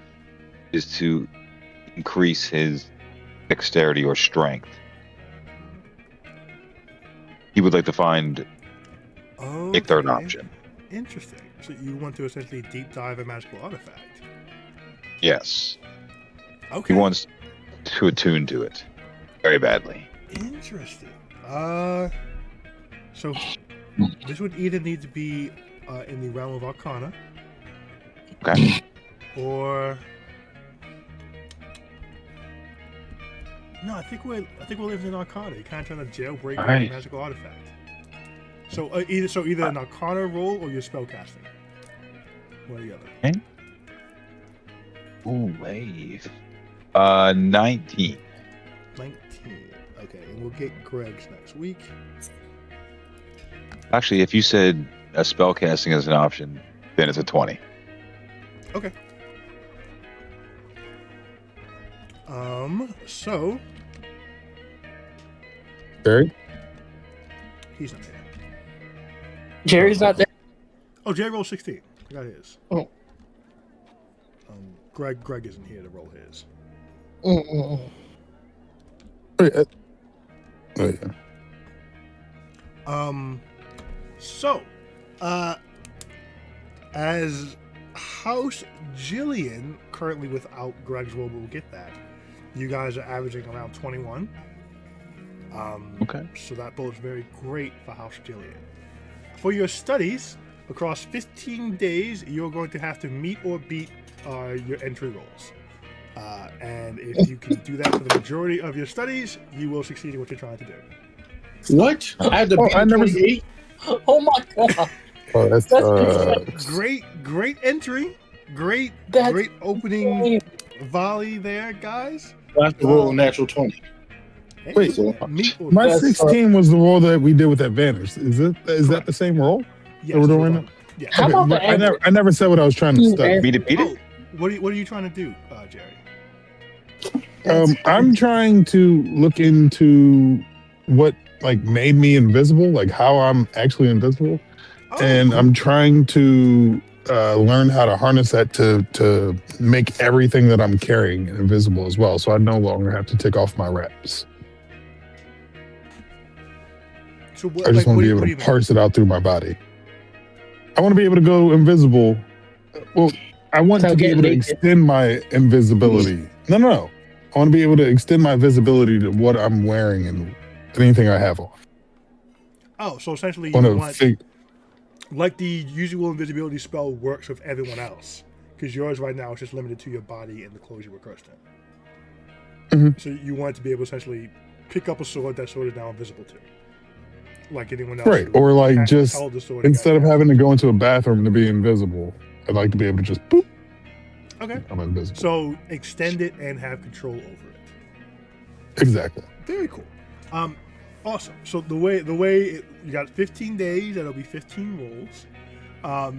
is to increase his dexterity or strength. He would like to find a third option. Interesting. So you want to essentially deep dive a magical artifact? Yes. Okay. He wants to attune to it very badly. Interesting. So this would either need to be in the realm of Arcana, Okay. or no, I think we're living in Arcana. You're kind of trying to jailbreak a magical artifact. So either an Arcana roll or your spellcasting. One or the other. Okay. Ooh, wave. 19. 19. Okay, and we'll get Greg's next week. Actually, if you said a spellcasting is an option, then it's a 20. Okay. So Jerry? he's not there. Jerry's not there. Oh, Jerry rolled 16. I got his. Oh. Greg isn't here to roll his. Mm-mm. Oh, yeah. So, as House Jillian, currently without Greg's roll, but we'll get that. You guys are averaging around 21. Okay. So that bodes very great for House Jillian. For your studies, across 15 days, you're going to have to meet or beat your entry rolls. And if you can do that for the majority of your studies, you will succeed in what you're trying to do. What? I had to beat I never 28? Oh my god. Oh, that's Great entry. Great That's opening insane. volley there, guys. I have to roll a natural 20. Hey, Wait, so my That's 16 was the roll that we did with advantage. Is that the same roll yes, that we're doing right now? yes. How Okay, about but the I never said what I was trying to study. Beat it. Oh, what are you trying to do, Jerry? I'm trying to look into what like made me invisible, like how I'm actually invisible, and I'm trying to learn how to harness that to make everything that I'm carrying invisible as well, so I no longer have to take off my wraps. So what, I just want to be able what do to you mean? parse it out through my body. I want to be able to go invisible. Well, I want Without to be getting able to naked. extend my invisibility. No. I want to be able to extend my visibility to what I'm wearing and anything I have on. Oh, so essentially I you want want, to think. like the usual invisibility spell works with everyone else, because yours right now is just limited to your body and the clothes you were cursed in. Mhm. So you want to be able to essentially pick up a sword that sword is now invisible to, like anyone else. Right, who or like just held the sword and instead got of having to go into a bathroom to be invisible, I'd like to be able to just boop. Okay. I'm invisible. So extend it and have control over it. Exactly. Very cool. Awesome. So the way you got 15 days, that'll be 15 rolls.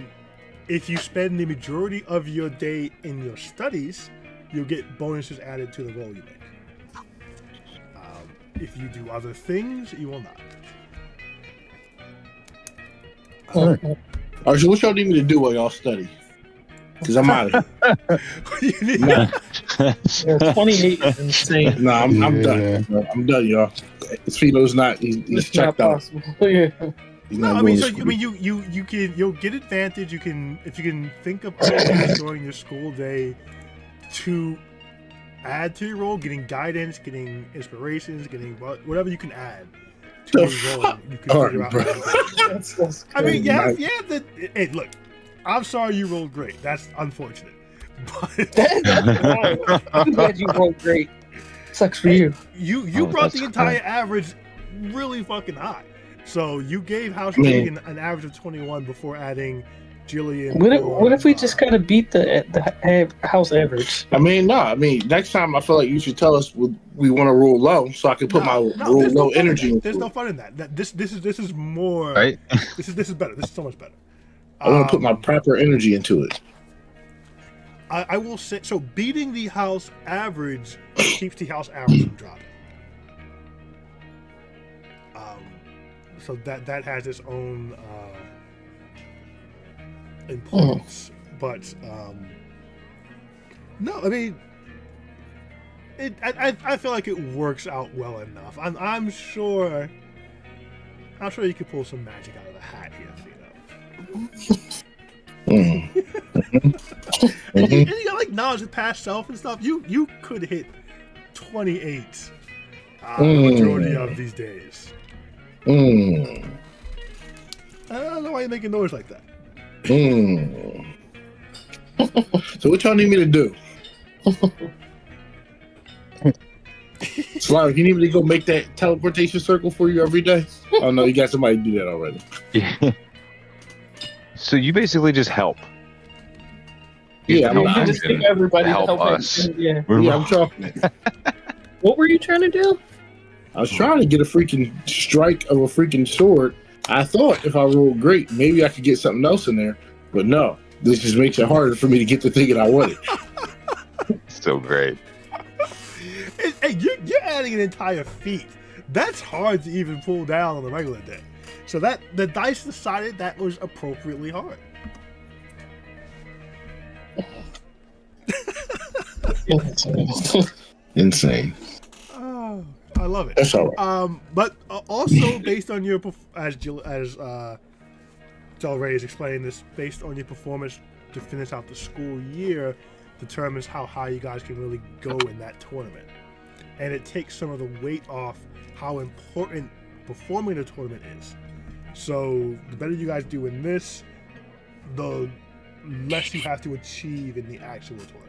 If you spend the majority of your day in your studies, you'll get bonuses added to the roll you make. If you do other things, you will not. All right. All right, so what y'all need me to do while y'all study? Because I'm out of here. Nah, Yeah, 28 is insane. nah, I'm Yeah. done. I'm done, y'all. Phino's not. He's It's not checked out. possible. Yeah. He's No, not I mean, going so to I school. mean, you'll get advantage. You can, if you can think of other things during your school day to add to your roll, getting guidance, getting inspirations, getting whatever you can add to The your fuck? roll. You can All figure right, out. bro. How to do it. That's I mean, Nice. hey, look, I'm sorry you rolled great. That's unfortunate. But I'm glad you rolled great. Sucks for you. you Oh, brought that's the entire average really fucking high. So you gave House Man. Jillian an average of 21 before adding Jillian. What if we just kind of beat the house average? I mean, no. I mean, next time I feel like you should tell us we want to roll low, so I can put my roll there's no low fun in energy that. into There's it. no fun in that. This is more. Right? This is better. This is so much better. I want to put my proper energy into it. I will say so. Beating the house average keeps the house average from dropping. So that has its own importance, but no, I mean, I feel like it works out well enough. I'm sure you could pull some magic out of the hat here, Theo. And you got like knowledge of past self and stuff. You could hit 28 the majority of these days. I don't know why you're making noise like that. So what y'all need me to do? Slav, you need me to go make that teleportation circle for you every day? Oh no, you got somebody to do that already. Yeah. So you basically just help. Yeah, help You can just action get everybody to help help us. Yeah. Yeah, I'm talking. What were you trying to do? I was trying to get a freaking strike of a freaking sword. I thought if I rolled great, maybe I could get something else in there. But no, this just makes it harder for me to get the thing that I wanted. So great. Hey, you're adding an entire feat. That's hard to even pull down on a regular day. So that the dice decided that was appropriately hard. Insane. Oh, I love it. That's all right. But also based on your as Del Rey is explaining this, based on your performance to finish out the school year, determines how high you guys can really go in that tournament, and it takes some of the weight off how important performing the tournament is. So the better you guys do in this, the less you have to achieve in the actual tournament.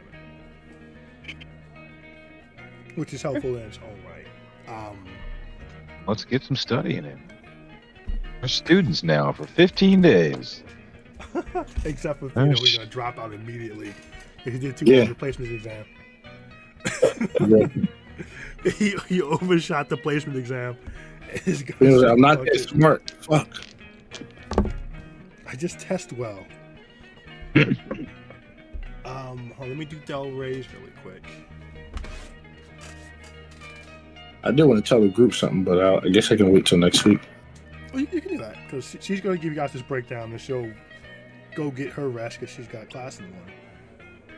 which is helpful in its own right. Let's get some studying in. We're students now for 15 days. Except for we're gonna drop out immediately if he did too well on the placement exam. he overshot the placement exam. I'm not that smart. Fuck. I just test well. Let me do Del Rey's really quick. I did want to tell the group something, but I guess I can wait till next week. Well, you can do that because she's going to give you guys this breakdown, and she'll go get her rest because she's got class in the morning.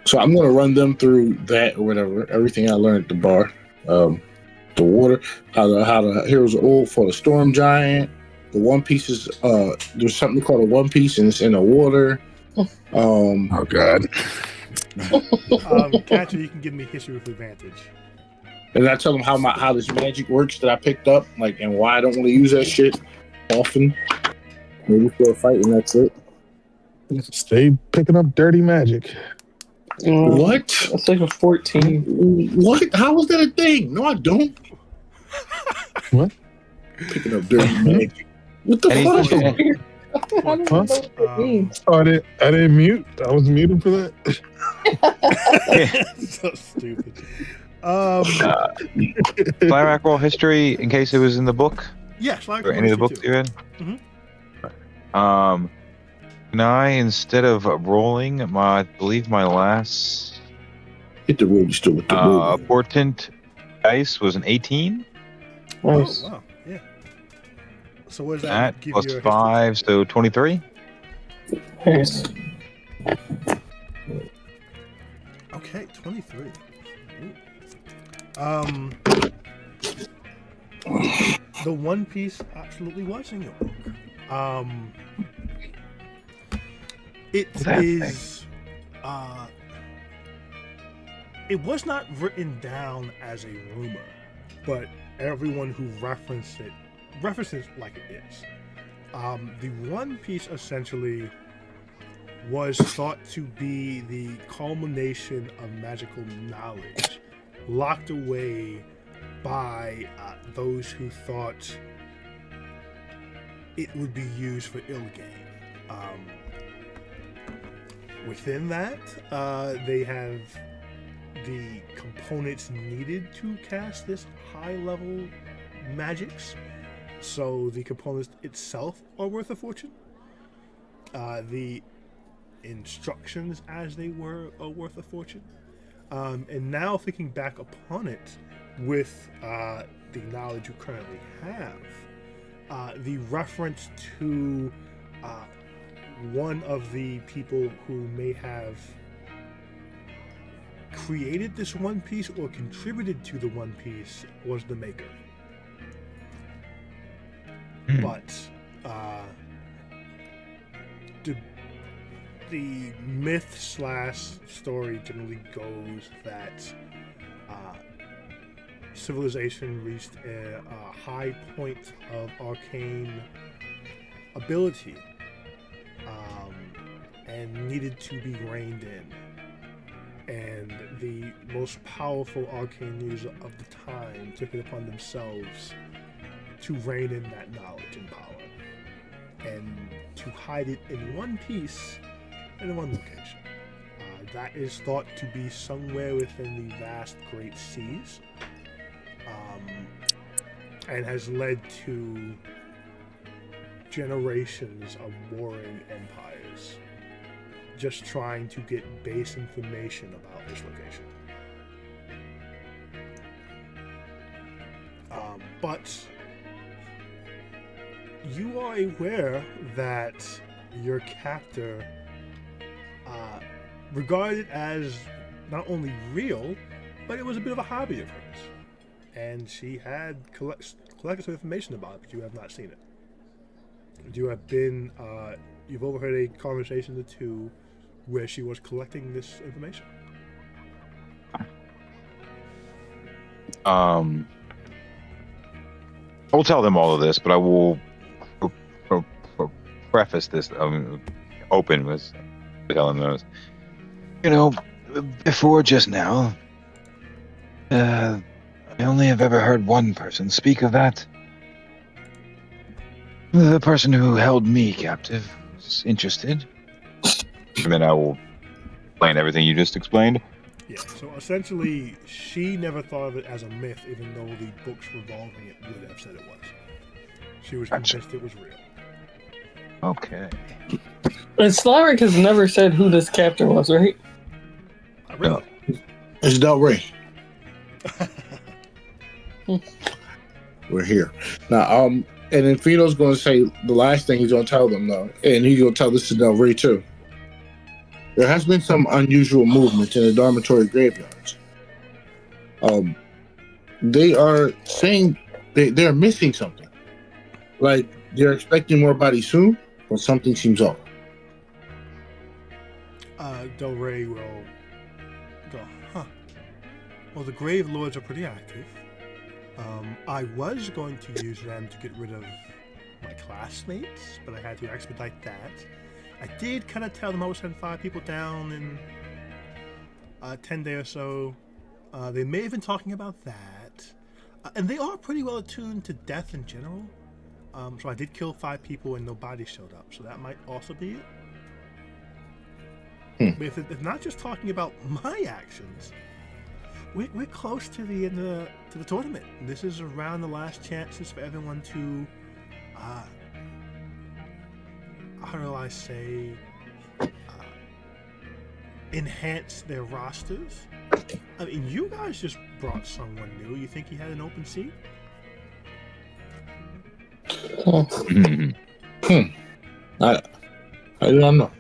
So I'm going to run them through that or whatever, everything I learned at the bar, the water, how the heroes are old for the storm giant, the One Piece is there's something called a One Piece and it's in the water. Oh God. Catcher, you can give me history with advantage. And I tell them how this magic works that I picked up, like, and why I don't want to use that shit often. Maybe for a fight, and that's it. Stay picking up dirty magic. What? That's like a 14. What? How is that a thing? No, I don't. What? Picking up dirty magic. What the fuck? I don't know what it means. Oh, I didn't mute. I was muted for that. So stupid. Flyrack roll history in case it was in the book Yes, like or any of the books you read. Mhm. Can I, instead of rolling, I believe my last Hit the road, you still with the road. portent dice was an 18. Nice. Oh, wow. Yeah. So what does That give plus you? 5, so 23. Nice. Okay, 23. The One Piece absolutely was in your book. It is. It was not written down as a rumor, but everyone who references it like it is. The One Piece essentially was thought to be the culmination of magical knowledge locked away by those who thought it would be used for ill gain. Within that, they have the components needed to cast this high-level magics. So the components itself are worth a fortune. The instructions as they were are worth a fortune. And now thinking back upon it with the knowledge you currently have, the reference to one of the people who may have created this One Piece or contributed to the One Piece was the maker. But the myth / story generally goes that civilization reached a high point of arcane ability and needed to be reined in. And the most powerful arcane user of the time took it upon themselves to rein in that knowledge and power and to hide it in one piece in one location. That is thought to be somewhere within the vast great seas, and has led to generations of warring empires just trying to get base information about this location. But you are aware that your captor regarded as not only real, but it was a bit of a hobby of hers. And she had collected some information about it, but you have not seen it. You have been, you've overheard a conversation or two where she was collecting this information. I will tell them all of this, but I will preface this open with telling them this. Before just now, I only have ever heard one person speak of that. The person who held me captive was interested. And then I will explain everything you just explained. Yeah, so essentially, she never thought of it as a myth, even though the books revolving it would have said it was. She was Gotcha. convinced it was real. Okay. And Slyric has never said who this captain was, right? Not really. It's Del Rey. We're here now. And then Fino's going to say the last thing he's going to tell them, though, and he's going to tell this to Del Rey too. There has been some unusual movement in the dormitory graveyards. They are saying they're missing something. Like they're expecting more bodies soon, but something seems off. Del Rey will go, huh. Well, the Grave Lords are pretty active. I was going to use them to get rid of my classmates, but I had to expedite that. I did kind of tell them I would send 5 people down in 10 days or so. They may have been talking about that. And they are pretty well attuned to death in general. So I did kill 5 people and no bodies showed up. So that might also be it. But if it's not just talking about my actions, we're close to the end of the tournament. This is around the last chances for everyone to, how do I say, enhance their rosters. I mean, you guys just brought someone new. You think he had an open seat? I don't know.